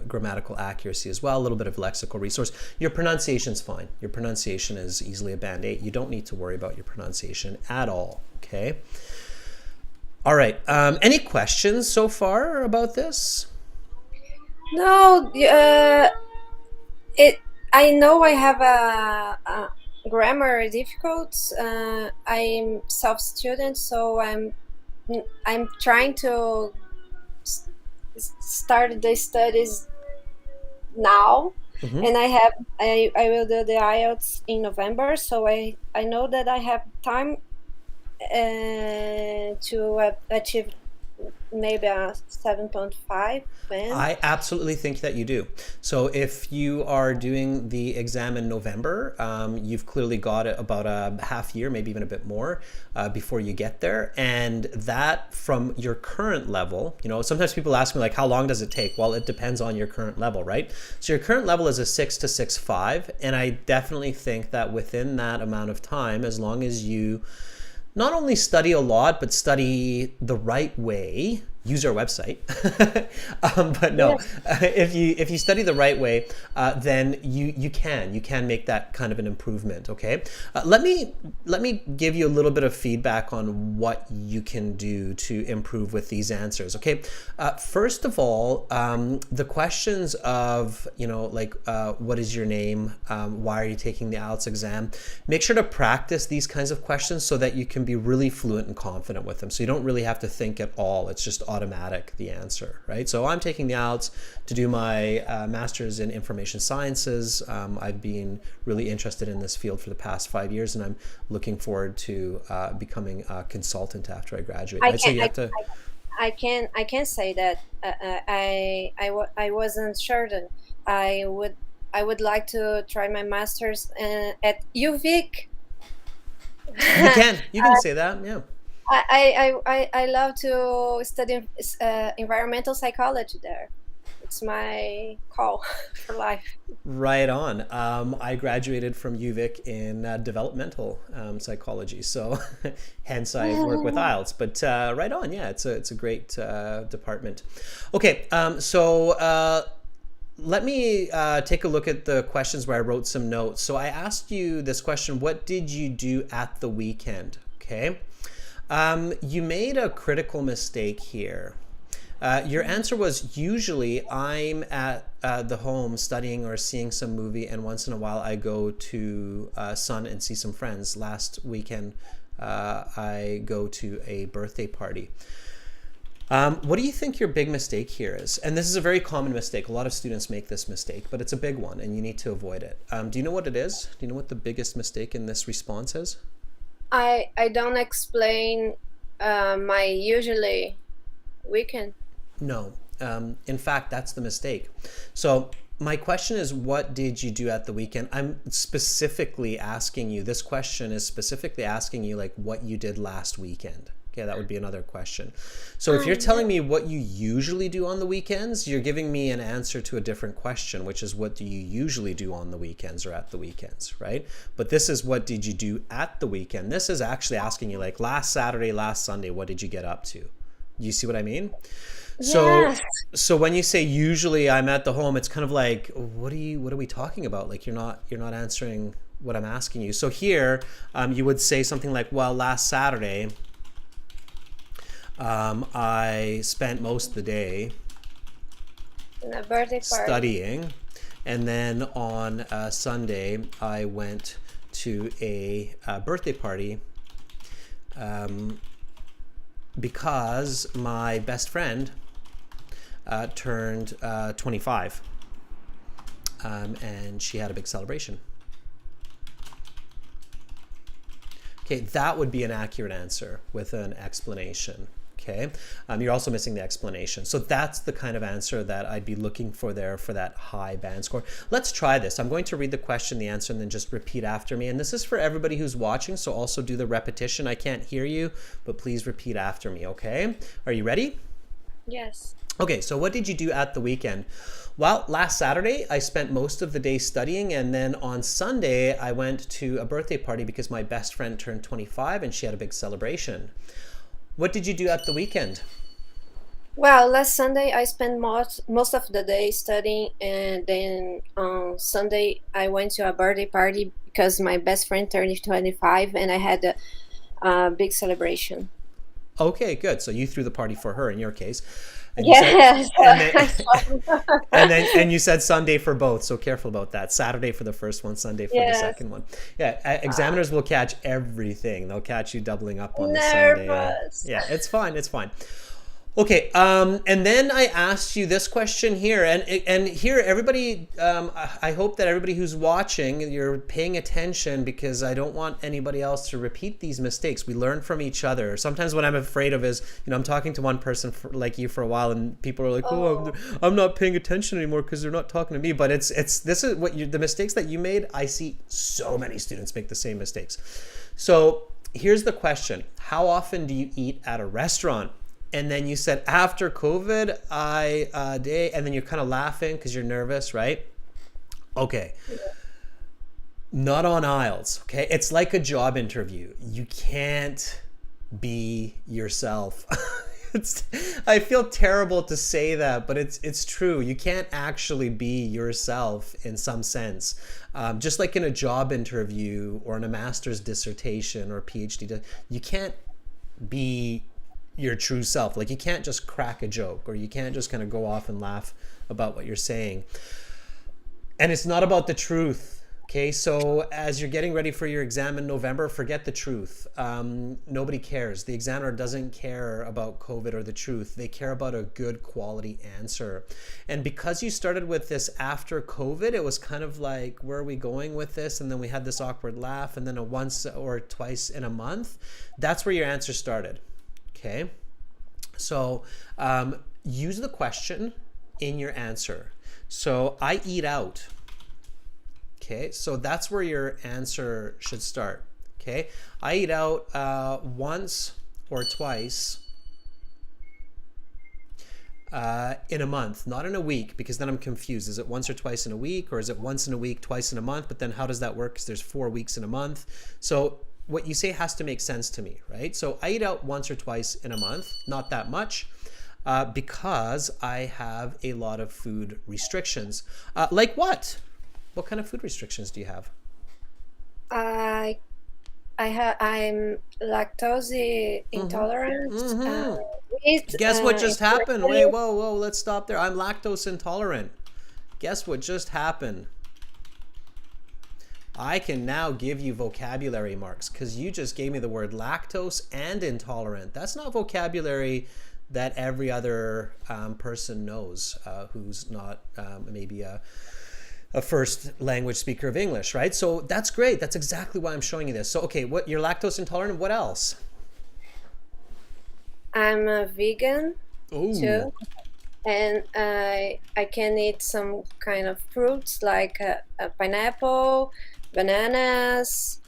grammatical accuracy as well, a little bit of lexical resource. Your pronunciation's fine. Your pronunciation is easily a band 8. You don't need to worry about your pronunciation at all, okay? All right. Any questions so far about this? No, I know I have a grammar difficult. I'm self-student, so I'm trying to start the studies now, and I will do the IELTS in November. So I know that I have time to achieve maybe a 7.5 band. I absolutely think that you do. So if you are doing the exam in November, you've clearly got about a half year, maybe even a bit more before you get there. And that from your current level, sometimes people ask me like, how long does it take? Well, it depends on your current level, right? So your current level is a 6 to 6.5. And I definitely think that within that amount of time, as long as you not only study a lot, but study the right way, use our website. But no, if you study the right way, then you can make that kind of an improvement. Okay, let me give you a little bit of feedback on what you can do to improve with these answers. Okay, first of all, the questions of what is your name, why are you taking the IELTS exam? Make sure to practice these kinds of questions so that you can be really fluent and confident with them. So you don't really have to think at all. It's just automatic, the answer, right? So I'm taking the IELTS to do my master's in information sciences. I've been really interested in this field for the past 5 years, and I'm looking forward to becoming a consultant after I graduate. I can say that I wasn't certain. I would like to try my master's at UVic. You can say that, yeah. I love to study environmental psychology there. It's my call for life. Right on. I graduated from UVic in developmental psychology, so hence I work with IELTS. But right on, yeah, it's a great department. Okay, so let me take a look at the questions where I wrote some notes. So I asked you this question: what did you do at the weekend? Okay. You made a critical mistake here. Your answer was usually I'm at the home studying or seeing some movie, and once in a while I go to Sun and see some friends. Last weekend, I go to a birthday party. What do you think your big mistake here is? And this is a very common mistake. A lot of students make this mistake, but it's a big one and you need to avoid it. Do you know what it is? Do you know what the biggest mistake in this response is? I don't explain my usually weekend. No. In fact, that's the mistake. So my question is, what did you do at the weekend? I'm specifically asking you, this question is specifically asking you like what you did last weekend. Okay, that would be another question. So if you're telling me what you usually do on the weekends, you're giving me an answer to a different question, which is what do you usually do on the weekends or at the weekends, right? But this is what did you do at the weekend? This is actually asking you like last Saturday, last Sunday, what did you get up to? You see what I mean? Yes. So when you say usually I'm at the home, it's kind of like what are we talking about? Like you're not answering what I'm asking you. So here you would say something like, well, last Saturday I spent most of the day In a birthday party. studying, and then on Sunday I went to a birthday party because my best friend turned 25 and she had a big celebration. Okay, that would be an accurate answer with an explanation. Okay, you're also missing the explanation. So that's the kind of answer that I'd be looking for there for that high band score. Let's try this. I'm going to read the question, the answer, and then just repeat after me. And this is for everybody who's watching, so also do the repetition. I can't hear you, but please repeat after me, okay? Are you ready? Yes. Okay, so what did you do at the weekend? Well, last Saturday, I spent most of the day studying, and then on Sunday, I went to a birthday party because my best friend turned 25 and she had a big celebration. What did you do at the weekend? Well, last Sunday I spent most of the day studying, and then on Sunday I went to a birthday party because my best friend turned 25, and I had a big celebration. Okay, good. So you threw the party for her in your case. And you Yes. and you said Sunday for both, so careful about that. Saturday for the first one, Sunday for the Yes. second one. Yeah, examiners will catch everything. They'll catch you doubling up on the Sunday. Nervous. Yeah, it's fine. It's fine. Okay, and then I asked you this question here, and here everybody, I hope that everybody who's watching, you're paying attention because I don't want anybody else to repeat these mistakes. We learn from each other. Sometimes what I'm afraid of is, I'm talking to one person like you for a while, and people are like, "Oh, I'm not paying attention anymore because they're not talking to me." But this is what the mistakes that you made. I see so many students make the same mistakes. So here's the question: how often do you eat at a restaurant? And then you said after COVID, and then you're kind of laughing because you're nervous, right? Okay. Not on IELTS, okay? It's like a job interview. You can't be yourself. I feel terrible to say that, but it's true. You can't actually be yourself in some sense. Just like in a job interview or in a master's dissertation or PhD, you can't be your true self. Like you can't just crack a joke, or you can't just kind of go off and laugh about what you're saying. And it's not about the truth. Okay, so as you're getting ready for your exam in November, forget the truth. Nobody cares. The examiner doesn't care about COVID or the truth. They care about a good quality answer. And because you started with this after COVID, it was kind of like, where are we going with this? And then we had this awkward laugh, and then a once or twice in a month. That's where your answer started. Okay, so use the question in your answer. So I eat out. Okay, so that's where your answer should start. Okay, I eat out once or twice in a month, not in a week, because then I'm confused. Is it once or twice in a week, or is it once in a week, twice in a month? But then how does that work? Because there's 4 weeks in a month. So what you say has to make sense to me, right? So I eat out once or twice in a month, not that much, because I have a lot of food restrictions. Like what? What kind of food restrictions do you have? I'm lactose intolerant. Wheat, Guess what just happened? Wait, incorrectly. whoa, let's stop there. I'm lactose intolerant. Guess what just happened? I can now give you vocabulary marks because you just gave me the word lactose and intolerant. That's not vocabulary that every other person knows who's not maybe a first language speaker of English, right? So that's great. That's exactly why I'm showing you this. So, okay, what you're lactose intolerant. What else? I'm a vegan Oh, too, and I can eat some kind of fruits like a pineapple, bananas,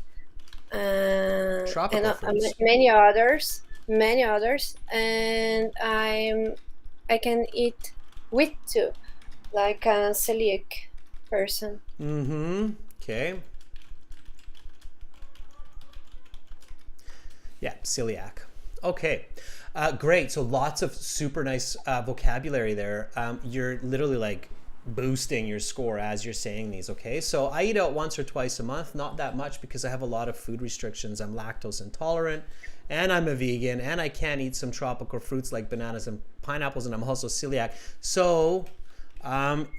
and tropical fruits. many others, and I can eat wheat too, like a celiac person. Mm-hmm. Okay. Yeah, celiac. Okay, great. So lots of super nice vocabulary there. You're literally like boosting your score as you're saying these. Okay, so I eat out once or twice a month, not that much because I have a lot of food restrictions. I'm lactose intolerant, and I'm a vegan, and I can't eat some tropical fruits like bananas and pineapples, and I'm also celiac. So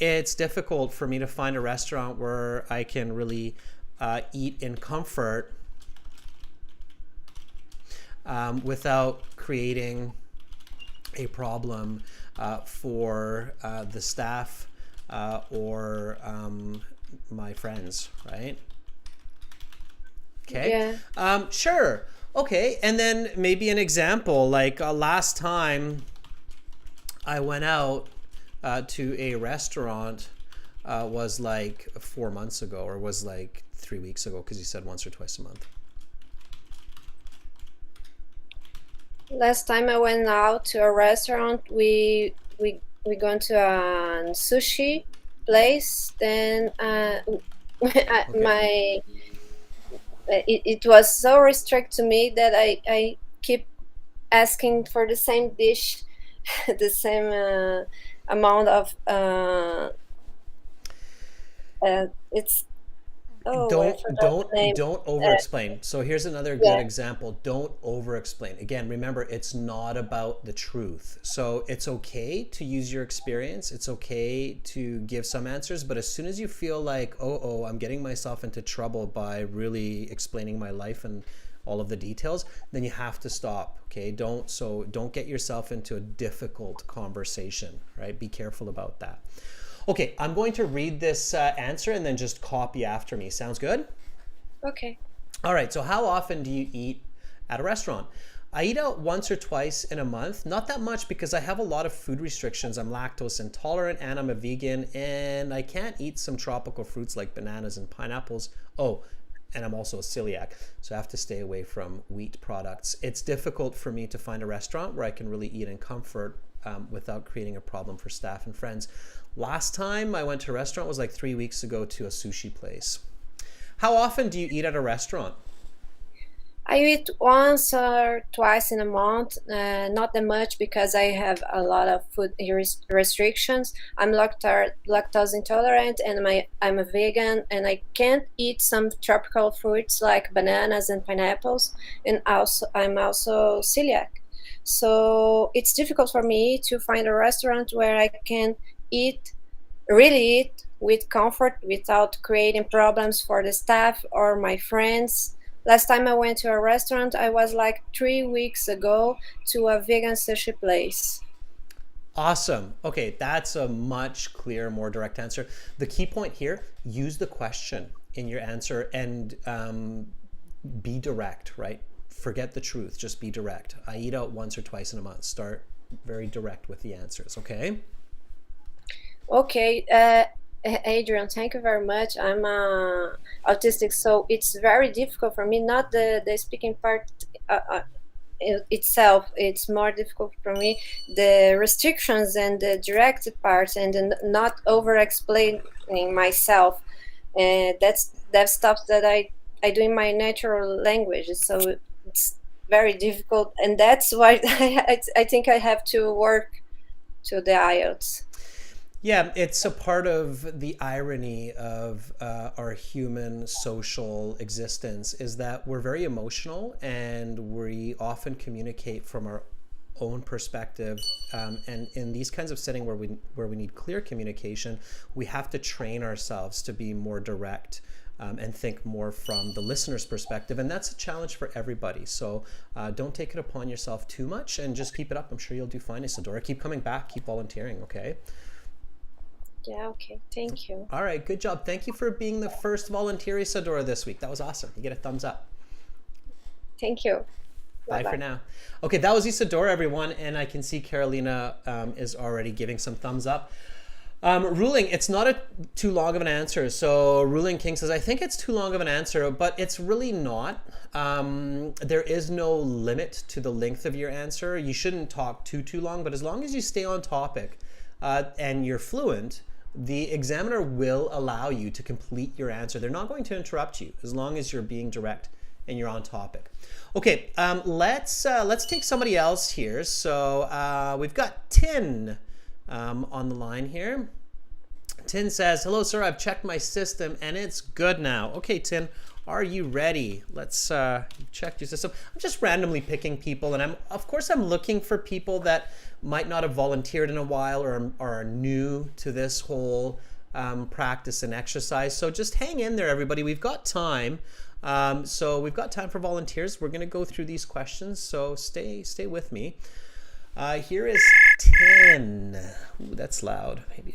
it's difficult for me to find a restaurant where I can really eat in comfort without creating a problem for the staff or my friends, right? Okay. Yeah. Sure. Okay. And then maybe an example like last time I went out to a restaurant was like 4 months ago, or was like 3 weeks ago, because you said once or twice a month. Last time I went out to a restaurant, we gone to a sushi place. Then Okay. my it was so restrict to me that I keep asking for the same dish, the same amount of it's oh, I forgot the name. Don't over Uh, explain. So here's another good yeah. example. Don't over explain. Again, remember, it's not about the truth. So it's okay to use your experience. It's okay to give some answers, but as soon as you feel like, oh, I'm getting myself into trouble by really explaining my life and all of the details, then you have to stop. Okay, don't get yourself into a difficult conversation, right? Be careful about that. Okay, I'm going to read this answer and then just copy after me. Sounds good? Okay. All right, so how often do you eat at a restaurant? I eat out once or twice in a month. Not that much because I have a lot of food restrictions. I'm lactose intolerant and I'm a vegan, and I can't eat some tropical fruits like bananas and pineapples. Oh, and I'm also a celiac, so I have to stay away from wheat products. It's difficult for me to find a restaurant where I can really eat in comfort without creating a problem for staff and friends. Last time I went to a restaurant was like 3 weeks ago to a sushi place. How often do you eat at a restaurant? I eat once or twice in a month, not that much because I have a lot of food restrictions. I'm lactose intolerant, and I'm a vegan, and I can't eat some tropical fruits like bananas and pineapples, and also I'm also celiac. So it's difficult for me to find a restaurant where I can eat, really eat with comfort without creating problems for the staff or my friends. Last time I went to a restaurant, I was like 3 weeks ago to a vegan sushi place. Awesome. Okay, that's a much clearer, more direct answer. The key point here, use the question in your answer and be direct, right? Forget the truth, just be direct. I eat out once or twice in a month. Start very direct with the answers, okay? Okay, Adrian, thank you very much. I'm autistic, so it's very difficult for me. Not the speaking part itself. It's more difficult for me. The restrictions and the directed parts, and the not over explaining myself. That's stuff that I do in my natural language. So it's very difficult, and that's why I think I have to work to the IELTS. Yeah, it's a part of the irony of our human social existence is that we're very emotional and we often communicate from our own perspective. And in these kinds of setting where we need clear communication, we have to train ourselves to be more direct and think more from the listener's perspective. And that's a challenge for everybody. So don't take it upon yourself too much and just keep it up. I'm sure you'll do fine, Isadora. Keep coming back, keep volunteering, okay? Yeah, okay. Thank you. All right, good job. Thank you for being the first volunteer, Isadora, this week. That was awesome. You get a thumbs up. Thank you. Bye for now. Okay, that was Isadora, everyone, and I can see Carolina is already giving some thumbs up. Ruling, it's not too long of an answer. So Ruling King says, I think it's too long of an answer, but it's really not. There is no limit to the length of your answer. You shouldn't talk too long, but as long as you stay on topic and you're fluent, the examiner will allow you to complete your answer. They're not going to interrupt you as long as you're being direct and you're on topic. Okay, let's take somebody else here. So we've got Tin on the line here. Tin says, hello, sir. I've checked my system and it's good now. Okay, Tin, are you ready? Let's check your system. I'm just randomly picking people, and of course I'm looking for people that might not have volunteered in a while or are new to this whole practice and exercise. So just hang in there, everybody. We've got time. So we've got time for volunteers. We're going to go through these questions, so stay with me. Here is 10. Ooh, that's loud. Maybe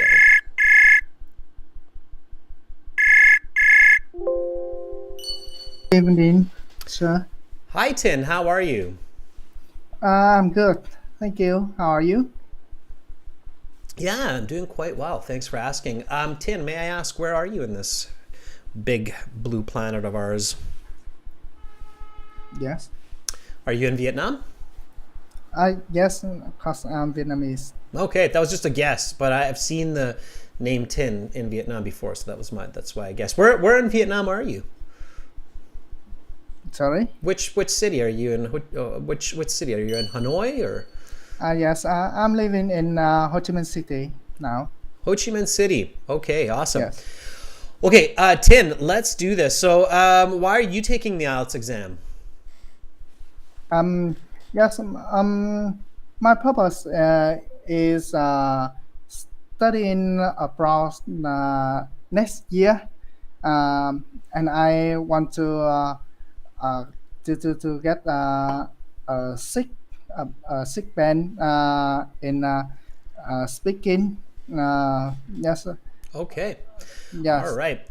Evening, sir. Hi, Tin. How are you? I'm good. Thank you. How are you? Yeah, I'm doing quite well. Thanks for asking. Tin, may I ask, where are you in this big blue planet of ours? Yes. Are you in Vietnam? Yes, because I'm Vietnamese. Okay, that was just a guess, but I have seen the name Tin in Vietnam before, so that's why I guessed. Where in Vietnam are you? Sorry? Which city are you in? Which city are you in? Hanoi or? Yes, I'm living in Ho Chi Minh City now. Ho Chi Minh City. Okay, awesome. Yes. Okay, Tin, let's do this. So, why are you taking the IELTS exam? Yes. My purpose is studying abroad next year, and I want to get a sick band in speaking. Yes. Okay. Yes. All right.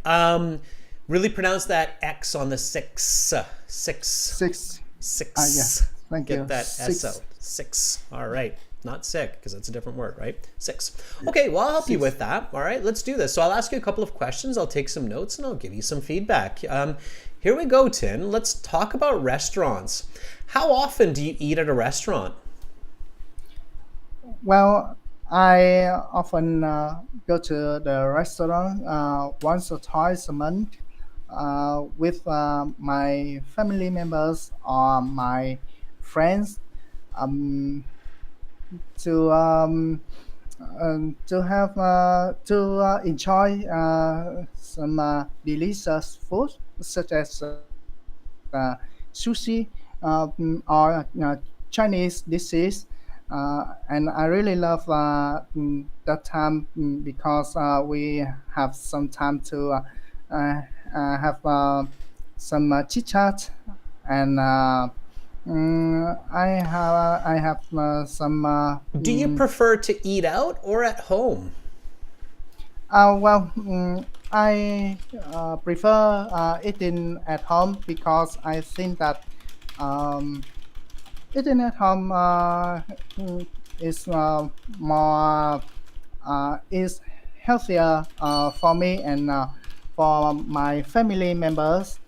Really pronounce that X on the six. Six. Yes. Thank you. Get that S out. 6. All right. Not sick, because that's a different word, right? 6. Okay, well, I'll help you with that. All right, let's do this. So I'll ask you a couple of questions. I'll take some notes, and I'll give you some feedback. Here we go, Tin. Let's talk about restaurants. How often do you eat at a restaurant? Well, I often go to the restaurant once or twice a month with my family members or my friends to have to enjoy some delicious food such as sushi or Chinese dishes. And I really love that time because we have some time to have some chit chat, and I have some. Do you prefer to eat out or at home? Well, I prefer eating at home because I think that eating at home is more is healthier for me and for my family members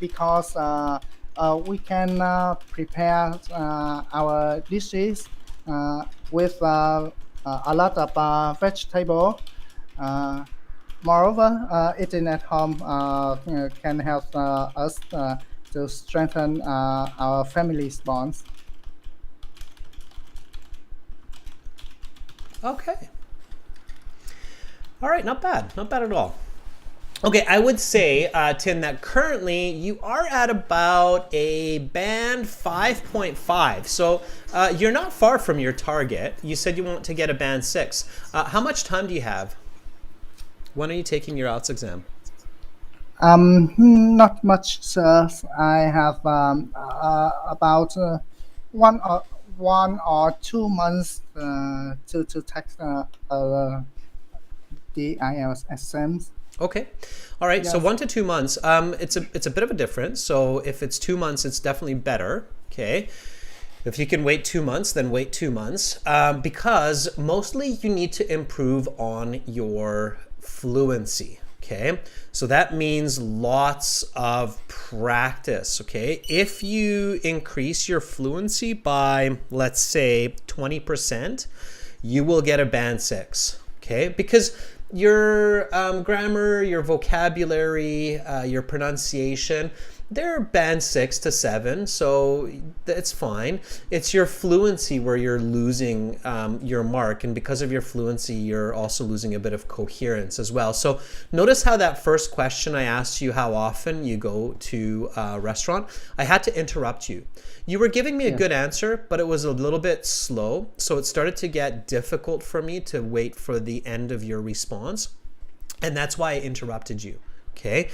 because we can prepare our dishes with a lot of vegetable. Moreover, eating at home can help us to strengthen our family's bonds. Okay. All right, not bad. Not bad at all. Okay, I would say, Tim, that currently you are at about a band 5.5. So you're not far from your target. You said you want to get a band 6. How much time do you have? When are you taking your IELTS exam? Not much, sir. I have about 1 or 2 months to take the IELTS exams. Okay. All right. So Yes. 1 to 2 months. It's a bit of a difference. So if it's 2 months, it's definitely better. Okay. If you can wait 2 months, then wait 2 months. Because mostly you need to improve on your fluency. Okay. So that means lots of practice. Okay. If you increase your fluency by, let's say, 20%, you will get a band 6. Okay. Because your grammar, your vocabulary, your pronunciation, they're band 6 to 7, so it's fine. It's your fluency where you're losing your mark, and because of your fluency, you're also losing a bit of coherence as well. So notice how that first question I asked you how often you go to a restaurant, I had to interrupt you. You were giving me a good answer, but it was a little bit slow, so it started to get difficult for me to wait for the end of your response, and that's why I interrupted you. Okay.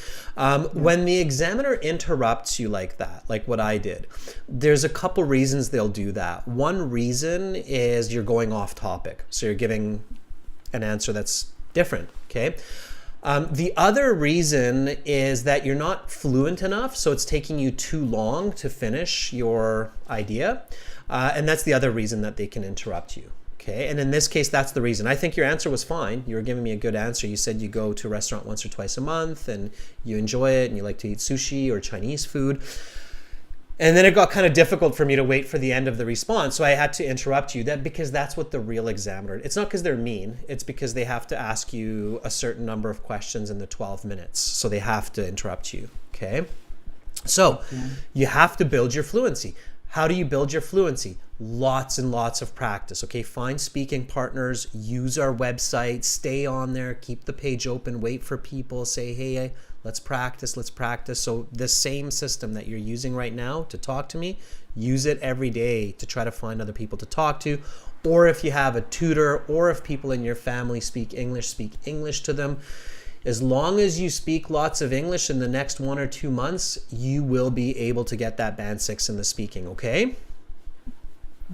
When the examiner interrupts you like that, like what I did, there's a couple reasons they'll do that. One reason is you're going off topic. So you're giving an answer that's different. Okay. The other reason is that you're not fluent enough, so it's taking you too long to finish your idea. And that's the other reason that they can interrupt you. Okay, and in this case, that's the reason. I think your answer was fine. You were giving me a good answer. You said you go to a restaurant once or twice a month and you enjoy it and you like to eat sushi or Chinese food. And then it got kind of difficult for me to wait for the end of the response. So I had to interrupt you because that's what the real examiner, it's not because they're mean. It's because they have to ask you a certain number of questions in the 12 minutes. So they have to interrupt you. Okay. So you have to build your fluency. How do you build your fluency? Lots and lots of practice. Okay, find speaking partners, use our website, stay on there, keep the page open, wait for people, say, hey, let's practice, let's practice. So the same system that you're using right now to talk to me, use it every day to try to find other people to talk to. Or if you have a tutor, or if people in your family speak English to them. As long as you speak lots of English in the next 1 or 2 months, you will be able to get that band 6 in the speaking, okay?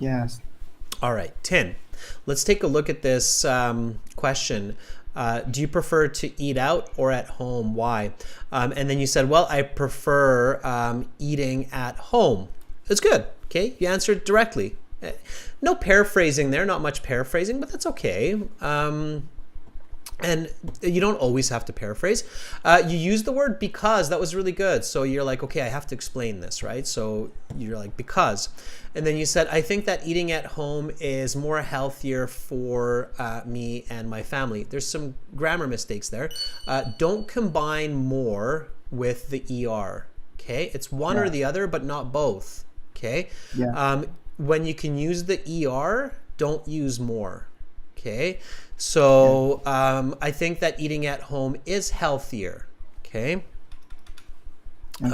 Yes. All right, 10. Let's take a look at this question. Do you prefer to eat out or at home? Why? And then you said, well, I prefer eating at home. That's good, okay? You answered directly. No paraphrasing there, not much paraphrasing, but that's okay. And you don't always have to paraphrase. You use the word because. That was really good. So you're like, okay, I have to explain this, right? So you're like, because. And then you said, I think that eating at home is more healthier for me and my family. There's some grammar mistakes there. Don't combine more with the ER, okay? It's one or the other, but not both, okay? Yeah. When you can use the ER, don't use more, okay? So I think that eating at home is healthier, okay?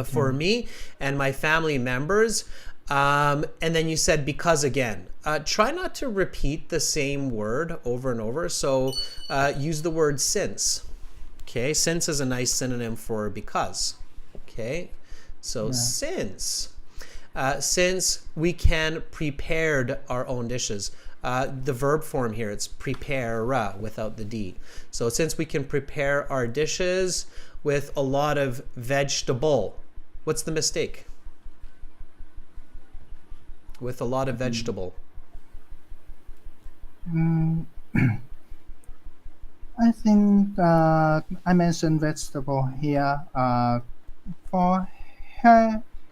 For me and my family members. And then you said because again. Try not to repeat the same word over and over. So use the word since, okay? Since is a nice synonym for because, okay? So since we can prepared our own dishes. The verb form here, it's prepare without the D. So since we can prepare our dishes with a lot of vegetable, what's the mistake? With a lot of vegetable. I think I mentioned vegetable here for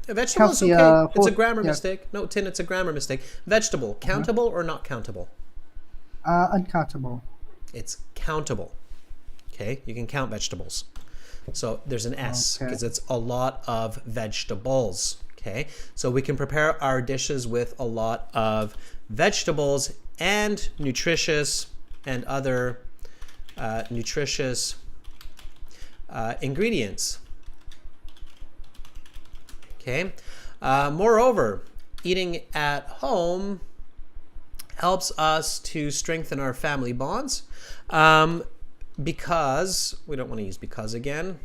Vegetable is healthier okay. It's a food. grammar Yeah. mistake. No, Tin, it's a grammar mistake. Vegetable, countable or not countable? Uncountable. It's countable. Okay, you can count vegetables. So there's an S because it's a lot of vegetables. Okay, so we can prepare our dishes with a lot of vegetables and nutritious and other nutritious ingredients. Okay. Moreover, eating at home helps us to strengthen our family bonds because, we don't want to use because again,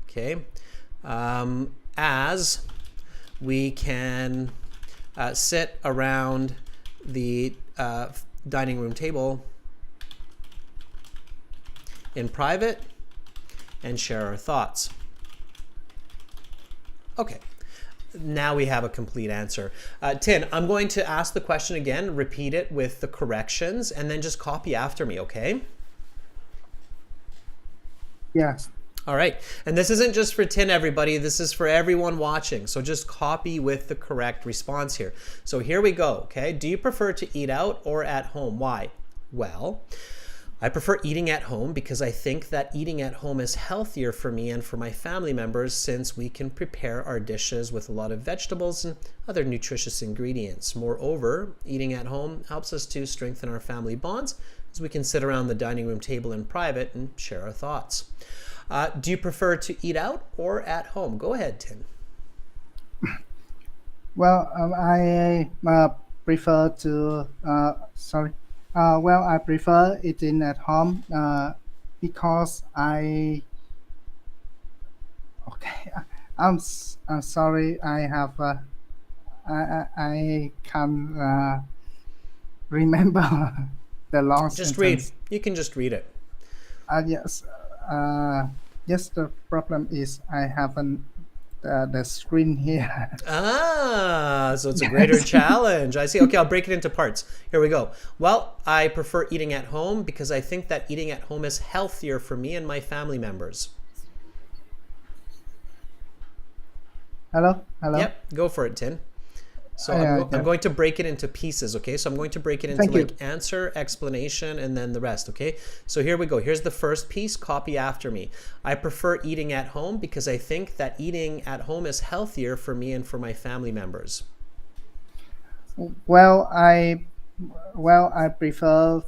okay, as we can sit around the dining room table in private and share our thoughts. Okay. Now we have a complete answer. Tin, I'm going to ask the question again, repeat it with the corrections, and then just copy after me, okay? Yes. All right. And this isn't just for Tin, everybody. This is for everyone watching. So just copy with the correct response here. So here we go, okay? Do you prefer to eat out or at home? Why? Well, I prefer eating at home because I think that eating at home is healthier for me and for my family members since we can prepare our dishes with a lot of vegetables and other nutritious ingredients. Moreover, eating at home helps us to strengthen our family bonds as we can sit around the dining room table in private and share our thoughts. Do you prefer to eat out or at home? Go ahead, Tin. Well, I prefer to I prefer eating at home because I'm sorry. I can't remember the long Just read. sentence. You can just read it. Yes. Yes. The problem is I haven't the screen here. So it's a greater challenge. I see. Okay, I'll break it into parts. Here we go. Well, I prefer eating at home because I think that eating at home is healthier for me and my family members. Hello. Yep, go for it, Tin. So I'm going to break it into pieces, okay? So I'm going to break it into like answer, explanation, and then the rest, okay? So here we go. Here's the first piece. Copy after me. I prefer eating at home because I think that eating at home is healthier for me and for my family members. Well, I prefer.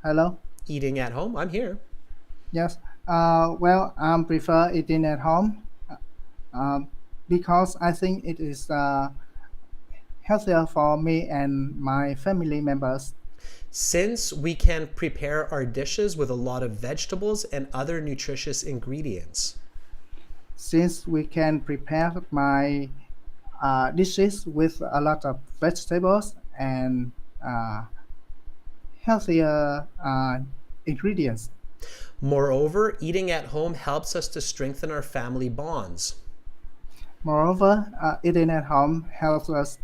Hello. Eating at home. I'm here. Yes. I prefer eating at home. Because I think it is healthier for me and my family members. Since we can prepare our dishes with a lot of vegetables and other nutritious ingredients. Since we can prepare my dishes with a lot of vegetables and healthier ingredients. Moreover, eating at home helps us to strengthen our family bonds. Moreover, eating at home helps us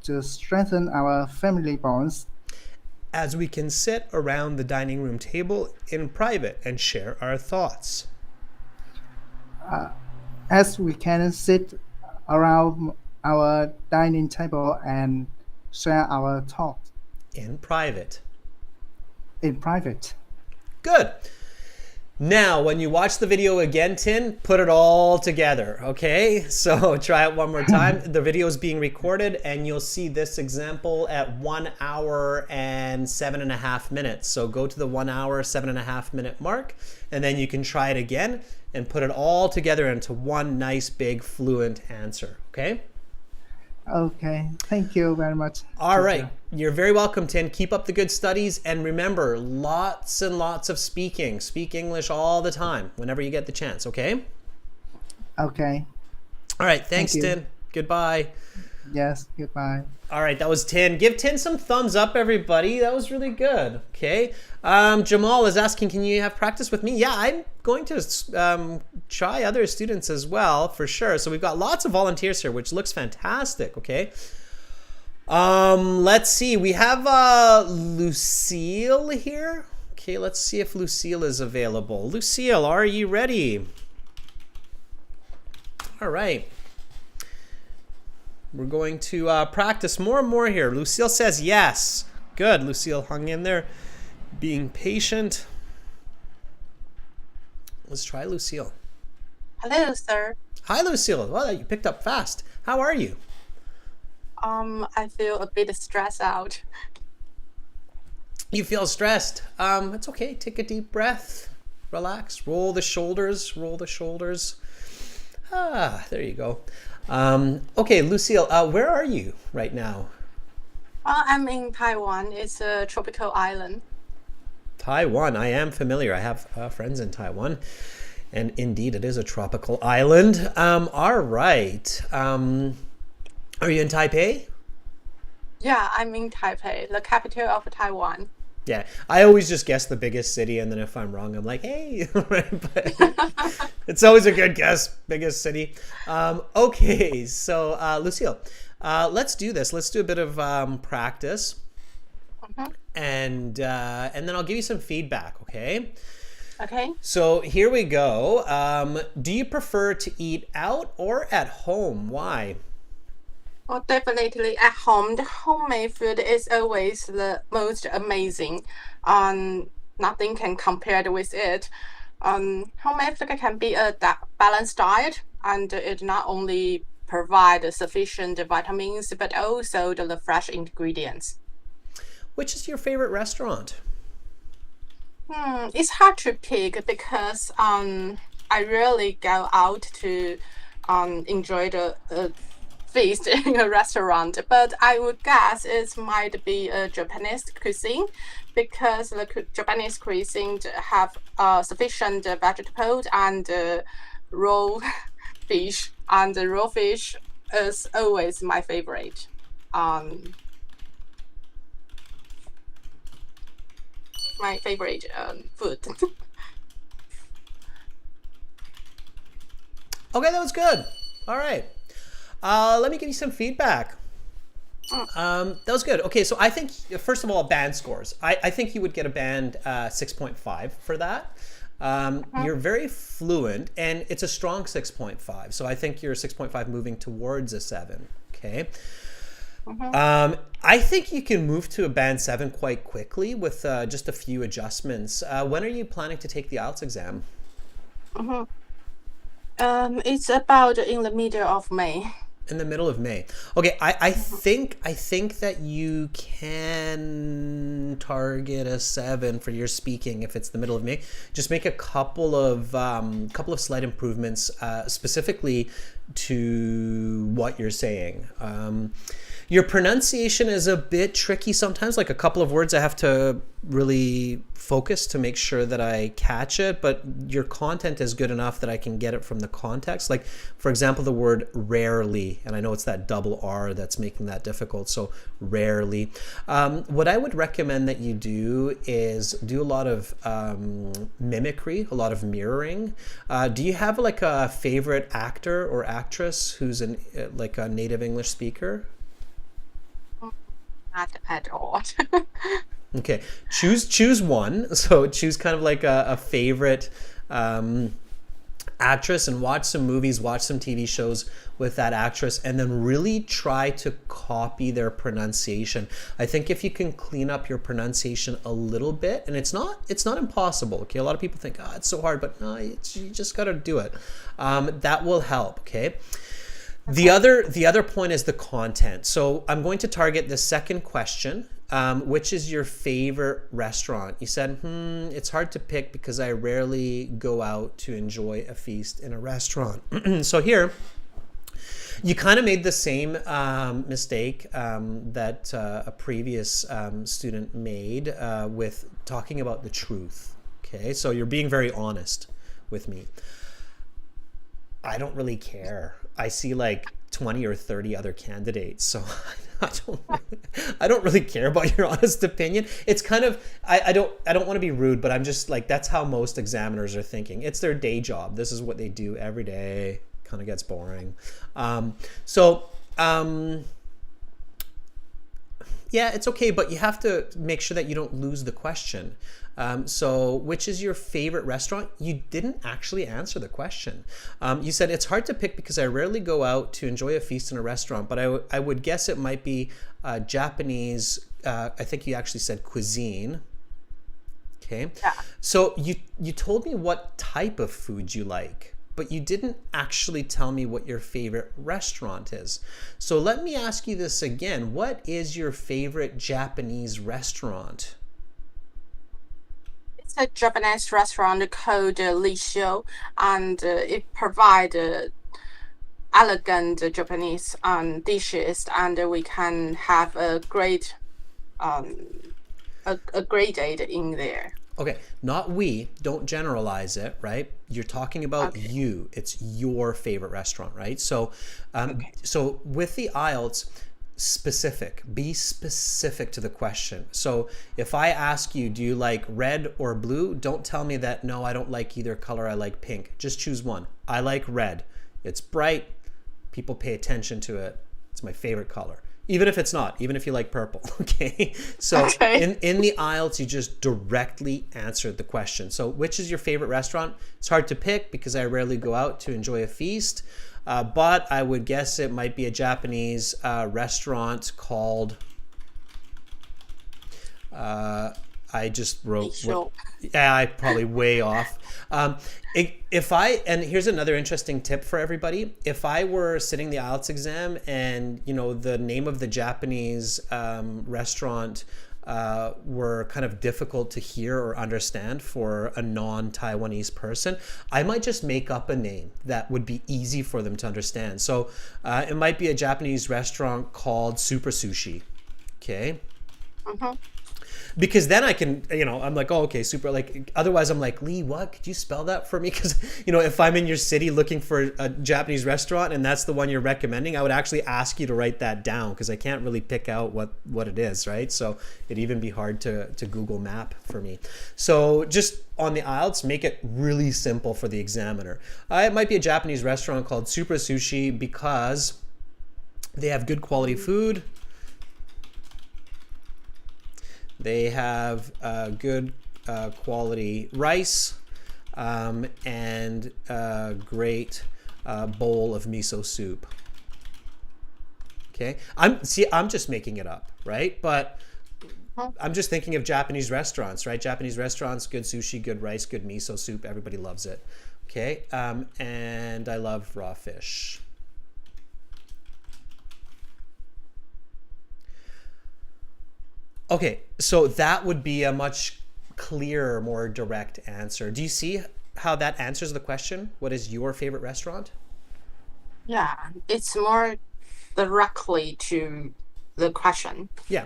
to strengthen our family bonds. As we can sit around the dining room table in private and share our thoughts. As we can sit around our dining table and share our thoughts. In private. In private. Good. Now, when you watch the video again, Tin, put it all together, okay? So try it one more time. The video is being recorded and you'll see this example at 1 hour and 7.5 minutes. So go to the 1 hour, 7.5 minute mark, and then you can try it again and put it all together into one nice, big, fluent answer, okay? Okay, thank you very much. All right, you're very welcome, Tin. Keep up the good studies, and remember, lots and lots of speaking. Speak English all the time, whenever you get the chance, okay? Okay. All right, thanks, Tin. Goodbye. Yes, goodbye. All right, that was Tin. Give Tin some thumbs up, everybody. That was really good, okay? Jamal is asking, can you have practice with me? Yeah, I'm going to try other students as well, for sure. So we've got lots of volunteers here, which looks fantastic, okay? Let's see. We have Lucille here. Okay, let's see if Lucille is available. Lucille, are you ready? All right. We're going to practice more and more here. Lucille says yes. Good. Lucille hung in there, being patient. Let's try Lucille. Hello, sir. Hi, Lucille. Well, you picked up fast. How are you? I feel a bit stressed out. You feel stressed. It's okay. Take a deep breath. relax. Roll the shoulders, roll the shoulders. There you go. Okay, Lucille, where are you right now? I'm in Taiwan. It's a tropical island. Taiwan, I am familiar. I have friends in Taiwan. And indeed, it is a tropical island. All right. Are you in Taipei? Yeah, I'm in Taipei, the capital of Taiwan. Yeah, I always just guess the biggest city, and then if I'm wrong, I'm like, hey, right? But it's always a good guess, biggest city. Okay, so Lucille, let's do this. Let's do a bit of practice, and then I'll give you some feedback. Okay. Okay. So here we go. Do you prefer to eat out or at home? Why? Well, definitely at home. The homemade food is always the most amazing. Nothing can compare with it. Homemade food can be a balanced diet, and it not only provide sufficient vitamins, but also the fresh ingredients. Which is your favorite restaurant? It's hard to pick because I rarely go out to enjoy the feast in a restaurant, but I would guess it might be a Japanese cuisine because the Japanese cuisine have sufficient vegetables and raw fish, and the raw fish is always my favorite. My favorite food. Okay, that was good. All right. Let me give you some feedback. That was good. Okay, so I think, first of all, band scores. I think you would get a band 6.5 for that. You're very fluent, and it's a strong 6.5. So I think you're 6.5 moving towards a 7. Okay. I think you can move to a band 7 quite quickly with just a few adjustments. When are you planning to take the IELTS exam? It's about in the middle of May. In the middle of May. Okay, I think that you can target a 7 for your speaking if it's the middle of May. Just make a couple of slight improvements specifically to what you're saying. Your pronunciation is a bit tricky sometimes, like a couple of words I have to really focus to make sure that I catch it, but your content is good enough that I can get it from the context. Like, for example, the word rarely, and I know it's that double R that's making that difficult, so rarely. What I would recommend that you do is do a lot of mimicry, a lot of mirroring. Do you have like a favorite actor or actress who's like a native English speaker? Not at all. Okay, choose one. So choose kind of like a favorite actress and watch some movies, watch some TV shows with that actress, and then really try to copy their pronunciation. I think if you can clean up your pronunciation a little bit, and it's not impossible. Okay, a lot of people think, it's so hard, but no, you just got to do it. That will help. Okay. The other point is the content. So I'm going to target the second question, which is your favorite restaurant. You said, it's hard to pick because I rarely go out to enjoy a feast in a restaurant. So here, you kind of made the same mistake that a previous student made with talking about the truth. Okay, so you're being very honest with me. I don't really care. I see like 20 or 30 other candidates, so I don't really care about your honest opinion. It's kind of I don't want to be rude, but I'm just like, that's how most examiners are thinking. It's their day job. This is what they do every day. Kind of gets boring. Yeah, it's okay, but you have to make sure that you don't lose the question. So which is your favorite restaurant? You didn't actually answer the question. You said it's hard to pick because I rarely go out to enjoy a feast in a restaurant, but I would guess it might be Japanese. I think you actually said cuisine. Okay. Yeah. So you told me what type of food you like, but you didn't actually tell me what your favorite restaurant is. So let me ask you this again. What is your favorite Japanese restaurant? a Japanese restaurant called Lucille, and it provides elegant Japanese dishes, and we can have a great a great date in there. Okay, not we. Don't generalize it, right? You're talking about Okay. you. It's your favorite restaurant, right? So, Okay. so with the IELTS, be specific to the question. So if I ask you, do you like red or blue? Don't tell me that, no, I don't like either color. I like pink. Just choose one. I like red. It's bright. People pay attention to it. It's my favorite color. Even if it's not, even if you like purple, okay? So Okay. in the IELTS, you just directly answered the question. So which is your favorite restaurant? It's hard to pick because I rarely go out to enjoy a feast, but I would guess it might be a Japanese restaurant called, I just wrote, Lucille. yeah, I probably way off. And here's another interesting tip for everybody. If I were sitting the IELTS exam and, the name of the Japanese restaurant were kind of difficult to hear or understand for a non-Taiwanese person, I might just make up a name that would be easy for them to understand. So it might be a Japanese restaurant called Super Sushi. Okay. Mm-hmm. Because then I can, I'm like, oh, okay, super. Like, otherwise I'm like, Lee, what? Could you spell that for me? Because, if I'm in your city looking for a Japanese restaurant and that's the one you're recommending, I would actually ask you to write that down because I can't really pick out what it is, right? So it'd even be hard to Google Map for me. So just on the IELTS, make it really simple for the examiner. It might be a Japanese restaurant called Super Sushi because they have good quality food. They have good quality rice and a great bowl of miso soup. Okay, I'm just making it up, right? But I'm just thinking of Japanese restaurants, right? Japanese restaurants, good sushi, good rice, good miso soup. Everybody loves it. Okay, and I love raw fish. Okay, so that would be a much clearer, more direct answer. Do you see how that answers the question? What is your favorite restaurant? Yeah, it's more directly to the question. Yeah.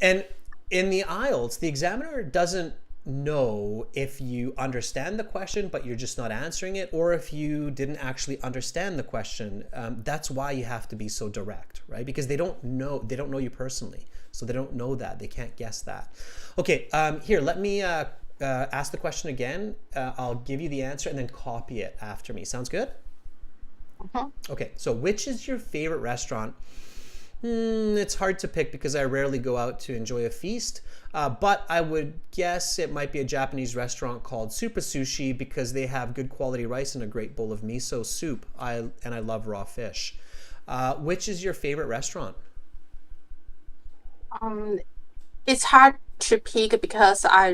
And in the IELTS, the examiner doesn't know if you understand the question, but you're just not answering it, or if you didn't actually understand the question. That's why you have to be so direct, right? Because they don't know you personally. So they don't know that. They can't guess that. Okay, here, let me ask the question again. I'll give you the answer and then copy it after me. Sounds good? Mm-hmm. Okay, so which is your favorite restaurant? It's hard to pick because I rarely go out to enjoy a feast, but I would guess it might be a Japanese restaurant called Super Sushi because they have good quality rice and a great bowl of miso soup. And I love raw fish. Which is your favorite restaurant? It's hard to pick because I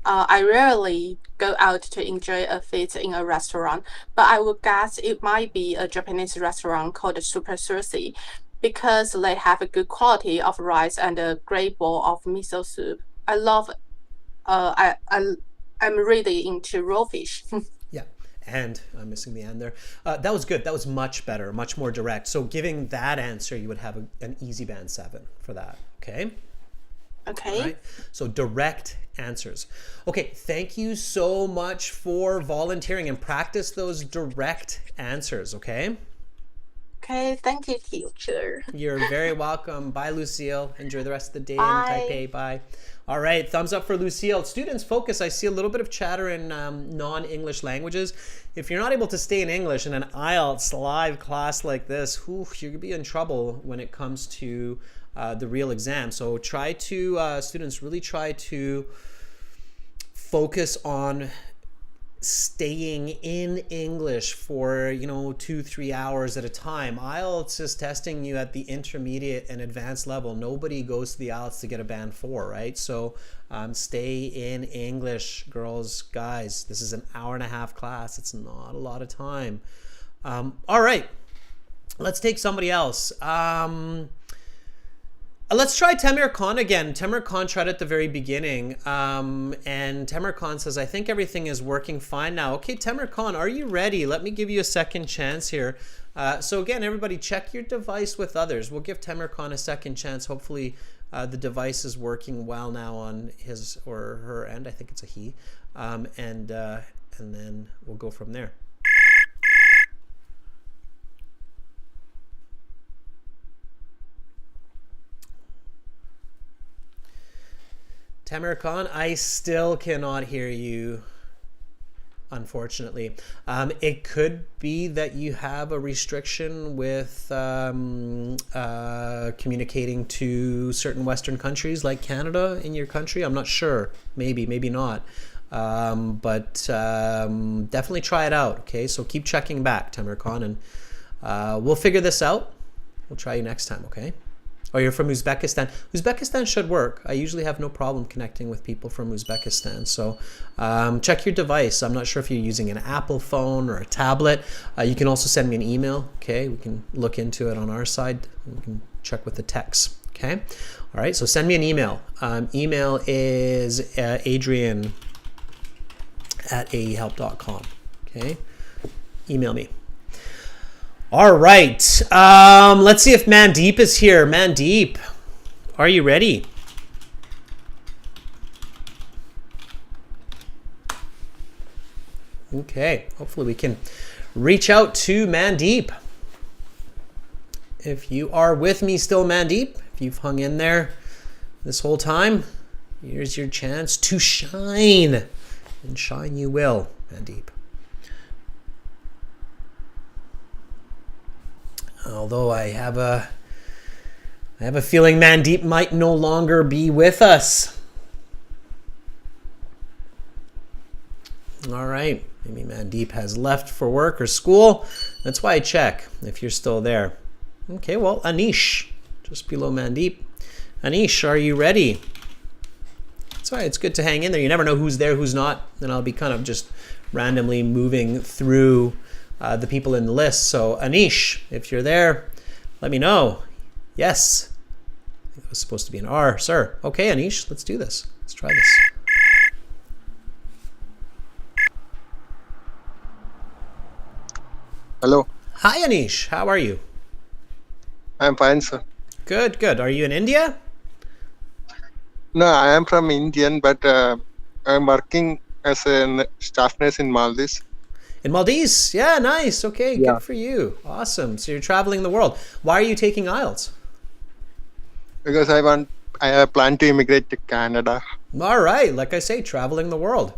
rarely go out to enjoy a feast in a restaurant, but I would guess it might be a Japanese restaurant called Super Sushi because they have a good quality of rice and a great bowl of miso soup. I love. I'm really into raw fish. Yeah, and I'm missing the and there. That was good. That was much better, much more direct. So giving that answer, you would have an easy band 7 for that. Okay. Okay. All right. So direct answers. Okay. Thank you so much for volunteering and practice those direct answers. Okay. Okay. Thank you, teacher. You're very welcome. Bye, Lucille. Enjoy the rest of the day Bye. in Taipei. Bye. All right. Thumbs up for Lucille. Students, focus. I see a little bit of chatter in non-English languages. If you're not able to stay in English in an IELTS live class like this, you're going to be in trouble when it comes to the real exam. So students, really try to focus on staying in English for 2-3 hours at a time. IELTS is testing you at the intermediate and advanced level. Nobody goes to the IELTS to get a band 4, right? So stay in English, girls, guys. This is an hour-and-a-half class. It's not a lot of time. All right, let's take somebody else. Let's try Temir Khan again. Temir Khan tried at the very beginning, and Temir Khan says, I think everything is working fine now. Okay, Temir Khan, are you ready? Let me give you a second chance here. So again, everybody check your device with others. We'll give Temir Khan a second chance. Hopefully the device is working well now on his or her end. I think it's a he. And then we'll go from there. Temir Khan, I still cannot hear you, unfortunately. It could be that you have a restriction with communicating to certain Western countries like Canada in your country. I'm not sure. Maybe, maybe not. But definitely try it out, okay? So keep checking back, Temir Khan, and we'll figure this out. We'll try you next time, okay? Oh, you're from Uzbekistan. Uzbekistan should work. I usually have no problem connecting with people from Uzbekistan. So check your device. I'm not sure if you're using an Apple phone or a tablet. You can also send me an email. Okay, we can look into it on our side. We can check with the techs. Okay, all right. So send me an email. Email is adrian@aehelp.com. Okay, email me. All right, let's see if Mandeep is here. Mandeep, are you ready? Okay, hopefully we can reach out to Mandeep. If you are with me still, Mandeep, if you've hung in there this whole time, here's your chance to shine. And shine you will, Mandeep. Although I have a feeling Mandeep might no longer be with us. All right, maybe Mandeep has left for work or school. That's why I check if you're still there. Okay, well, Anish, just below Mandeep. Anish, are you ready? It's all right, it's good to hang in there. You never know who's there, who's not. And I'll be kind of just randomly moving through the people in the list. So Anish, if you're there, let me know. Yes. I think it was supposed to be an R, sir. Okay, Anish, let's do this. Let's try this. Hello. Hi, Anish. How are you? I'm fine, sir. Good, good. Are you in India? No, I am from Indian, but I'm working as a staff nurse in Maldives. In Maldives? Yeah, nice. Okay, Yeah. good for you. Awesome. So you're traveling the world. Why are you taking IELTS? Because I have a plan to immigrate to Canada. All right. Like I say, traveling the world.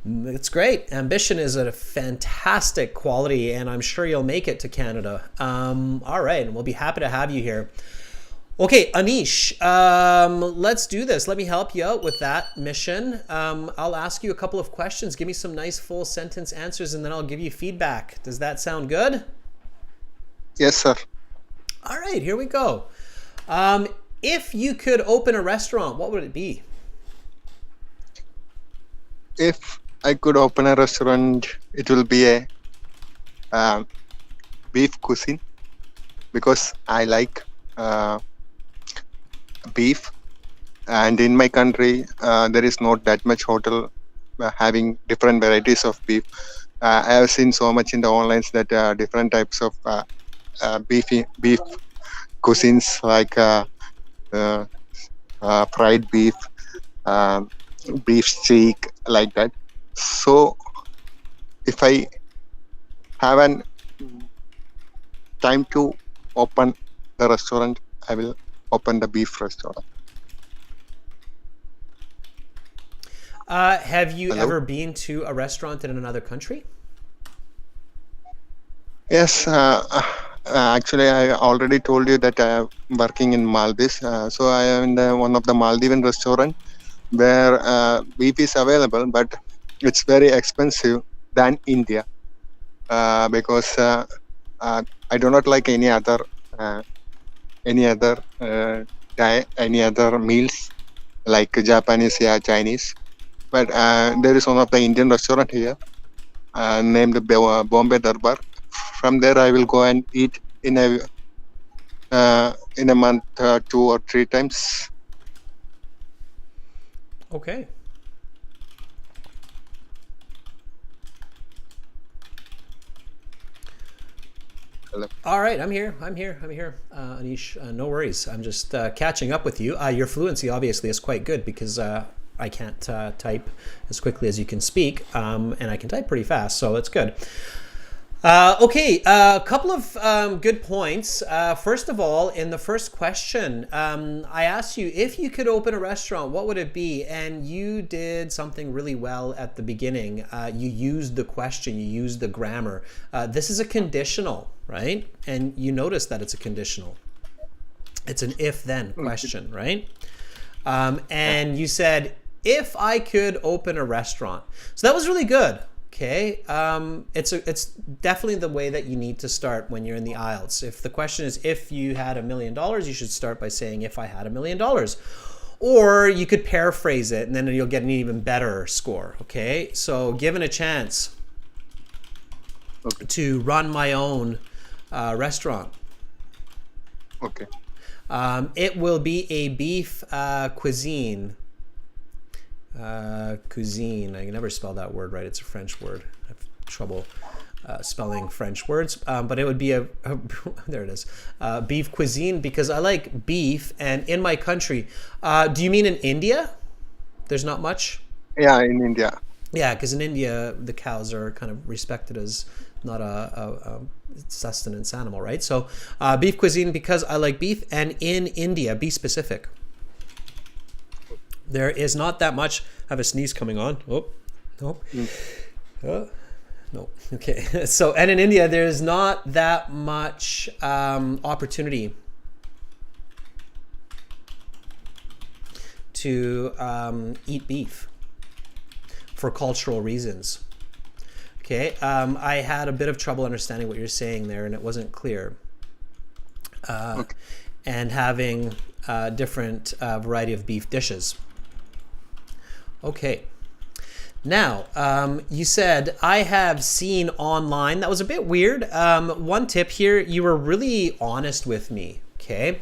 It's great. Ambition is a fantastic quality, and I'm sure you'll make it to Canada. All right. And we'll be happy to have you here. Okay, Anish, let's do this. Let me help you out with that mission. I'll ask you a couple of questions. Give me some nice full sentence answers, and then I'll give you feedback. Does that sound good? Yes, sir. All right, here we go. If you could open a restaurant, what would it be? If I could open a restaurant, it will be a beef cuisine, because I like beef, and in my country there is not that much hotel having different varieties of beef. I have seen so much in the online that different types of beef cuisines, like fried beef, beef steak, like that. So if I have an time to open the restaurant, I will open the beef restaurant. Have you Hello? ever been to a restaurant in another country? Yes, actually, I already told you that I am working in Maldives. So I am in one of the Maldivian restaurant where beef is available, but it's very expensive than India, because I do not like any other meals like Japanese or Chinese. But there is one of the Indian restaurant here named Bombay Darbar. From there, I will go and eat in in a month 2 or 3 times. Okay. Hello. All right, I'm here. Anish, no worries. I'm just catching up with you. Your fluency obviously is quite good because I can't type as quickly as you can speak, and I can type pretty fast, so it's good. Okay, a couple of good points. First of all, in the first question, I asked you if you could open a restaurant, what would it be? And you did something really well at the beginning. You used the question, you used the grammar. This is a conditional, right? And you notice that it's a conditional. It's an if-then question, right? And you said, if I could open a restaurant. So that was really good. Okay, it's definitely the way that you need to start when you're in the IELTS. If the question is if you had $1 million, you should start by saying if I had $1 million. Or you could paraphrase it and then you'll get an even better score. Okay, so given a chance to run my own restaurant, Okay. it will be a beef cuisine. Cuisine. I can never spell that word right. It's a French word. I have trouble spelling French words. But it would be there it is. Beef cuisine because I like beef. And in my country, do you mean in India? There's not much? Yeah, in India. Yeah, because in India, the cows are kind of respected as not a sustenance animal, right? So beef cuisine because I like beef. And in India, be specific. There is not that much. I have a sneeze coming on. Oh, no. No. Okay. So, and in India, there's not that much opportunity to eat beef for cultural reasons. Okay. I had a bit of trouble understanding what you're saying there, and it wasn't clear. Okay. And having different variety of beef dishes. Okay. Now, you said, I have seen online. That was a bit weird. One tip here, you were really honest with me, okay?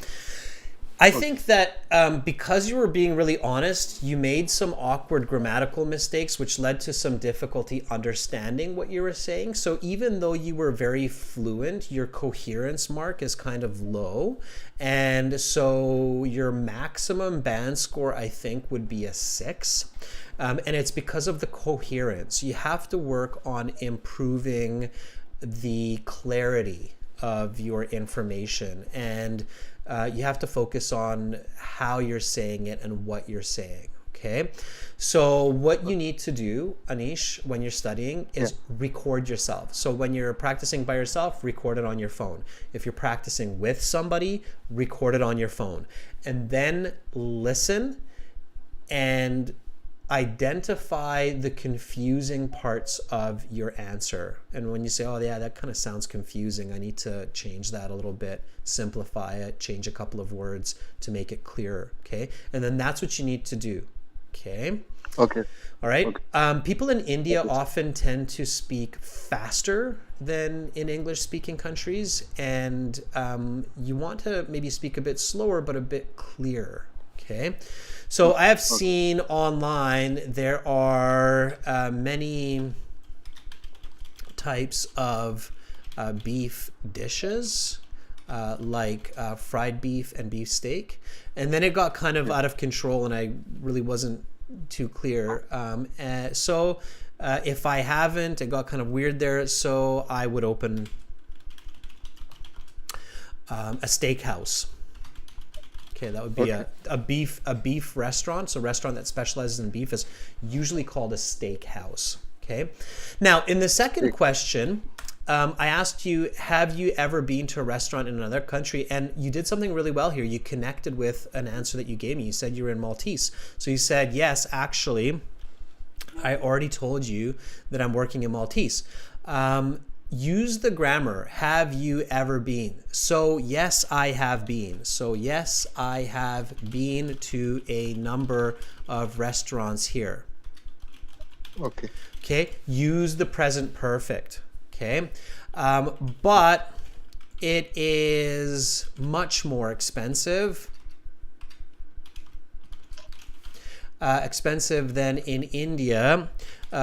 I think that because you were being really honest, you made some awkward grammatical mistakes, which led to some difficulty understanding what you were saying. So even though you were very fluent, your coherence mark is kind of low. And so your maximum band score, I think, would be a 6. And it's because of the coherence. You have to work on improving the clarity of your information, and you have to focus on how you're saying it and what you're saying. Okay, so what you need to do, Anish, when you're studying is record yourself. So when you're practicing by yourself, record it on your phone. If you're practicing with somebody, record it on your phone, and then listen and identify the confusing parts of your answer. And when you say, oh yeah, that kind of sounds confusing, I need to change that a little bit, simplify it, change a couple of words to make it clearer. Okay, and then that's what you need to do. Okay. Okay. All right. Okay. People in India often tend to speak faster than in English speaking countries, and you want to maybe speak a bit slower but a bit clearer. Okay, so I have seen online there are many types of beef dishes, like fried beef and beef steak, and then it got kind of out of control and I really wasn't too clear. So if I haven't, it got kind of weird there, so I would open a steakhouse. Okay, that would be a beef restaurant. So a restaurant that specializes in beef is usually called a steakhouse. Okay. Now, in the second question, I asked you, have you ever been to a restaurant in another country? And you did something really well here. You connected with an answer that you gave me. You said you were in Maltese. So you said, yes, actually, I already told you that I'm working in Maltese. Use the grammar, have you ever been? So yes, I have been. So yes, I have been to a number of restaurants here. Okay. Okay, use the present perfect. Okay, but it is much more expensive. Expensive than in India,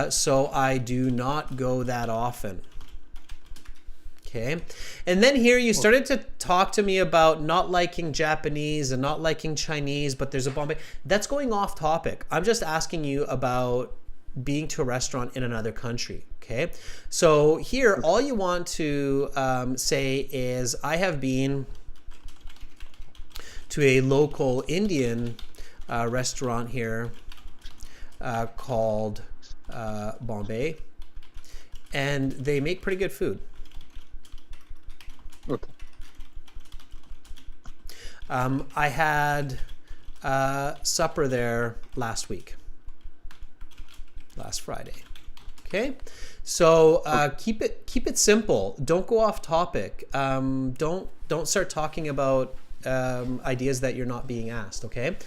so I do not go that often. Okay, and then here you started to talk to me about not liking Japanese and not liking Chinese, but there's a Bombay. That's going off topic. I'm just asking you about being to a restaurant in another country. Okay, so here all you want to say is I have been to a local Indian restaurant here called Bombay, and they make pretty good food. Okay. I had supper there last Friday. Okay, so keep it simple. Don't go off topic. Don't start talking about ideas that you're not being asked. Okay.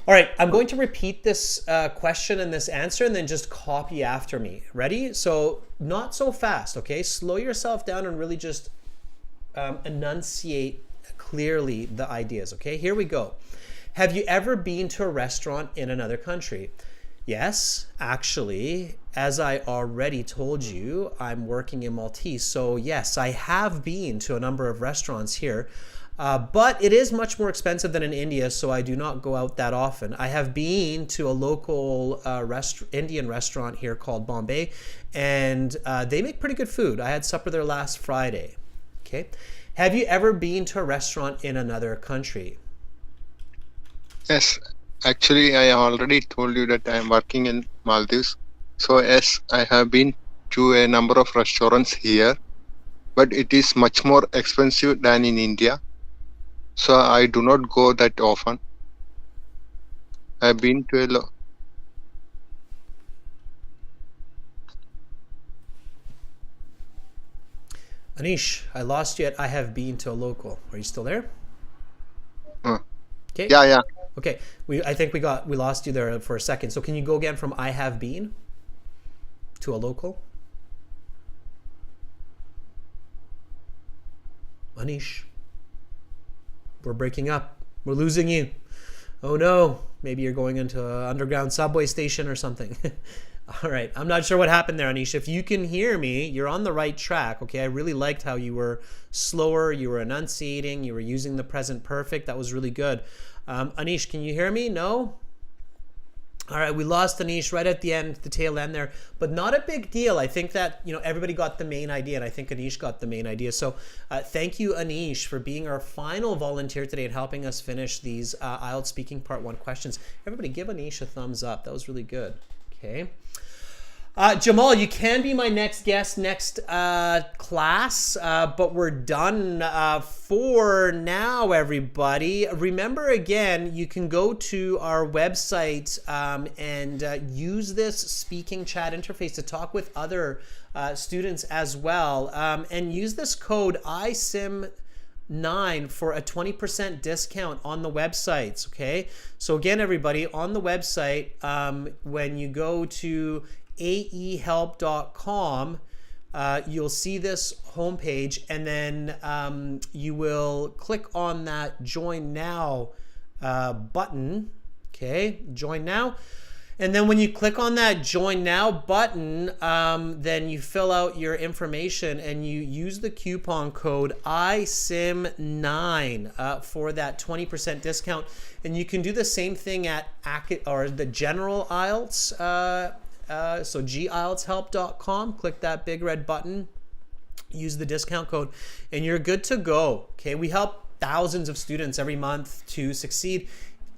All right, I'm going to repeat this question and this answer and then just copy after me. Ready? So not so fast, okay? Slow yourself down and really just enunciate clearly the ideas, okay? Here we go. Have you ever been to a restaurant in another country? Yes, actually, as I already told you, I'm working in Maltese. So yes, I have been to a number of restaurants here. But it is much more expensive than in India, so I do not go out that often. I have been to a local Indian restaurant here called Bombay, and they make pretty good food. I had supper there last Friday. Okay. Have you ever been to a restaurant in another country? Yes, actually, I already told you that I am working in Maldives. So yes, I have been to a number of restaurants here, but it is much more expensive than in India. So I do not go that often. I've been to a Anish, I lost you at I have been to a local. Are you still there? Okay. yeah. Okay. I think we lost you there for a second. So can you go again from I have been to a local? Anish, we're breaking up. We're losing you. Oh no, maybe you're going into an underground subway station or something. All right, I'm not sure what happened there, Anish. If you can hear me, you're on the right track, okay? I really liked how you were slower, you were enunciating, you were using the present perfect. That was really good. Anish, can you hear me? No? All right, we lost Anish right at the end, the tail end there, but not a big deal. I think that, everybody got the main idea, and I think Anish got the main idea. So thank you, Anish, for being our final volunteer today and helping us finish these IELTS Speaking Part 1 questions. Everybody give Anish a thumbs up. That was really good. Okay. Jamal, you can be my next guest next class, but we're done for now, everybody. Remember, again, you can go to our website and use this speaking chat interface to talk with other students as well, and use this code ISIM9 for a 20% discount on the websites, okay? So again, everybody, on the website, when you go to aehelp.com, you'll see this homepage, and then you will click on that Join Now button. Okay, Join Now. And then when you click on that Join Now button, then you fill out your information and you use the coupon code ISIM9 for that 20% discount. And you can do the same thing at the General IELTS. So gieltshelp.com, click that big red button, use the discount code, and you're good to go. Okay, we help thousands of students every month to succeed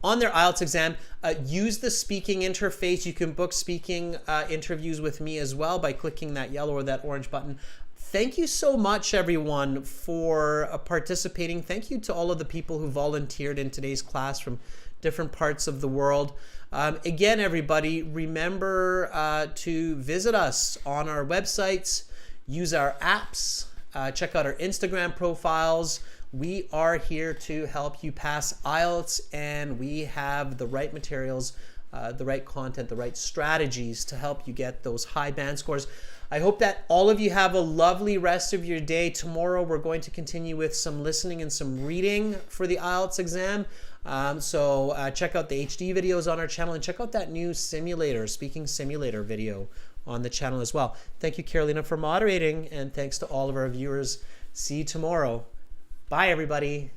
on their IELTS exam. Use the speaking interface. You can book speaking interviews with me as well by clicking that yellow or that orange button. Thank you so much, everyone, for participating. Thank you to all of the people who volunteered in today's class from different parts of the world. Again, everybody, remember to visit us on our websites, use our apps, check out our Instagram profiles, We are here to help you pass IELTS, and we have the right materials, the right content, the right strategies to help you get those high band scores. I hope that all of you have a lovely rest of your day. Tomorrow we're going to continue with some listening and some reading for the IELTS exam. So check out the HD videos on our channel, and check out that new simulator, speaking simulator video on the channel as well. Thank you, Carolina, for moderating, and thanks to all of our viewers. See you tomorrow. Bye, everybody.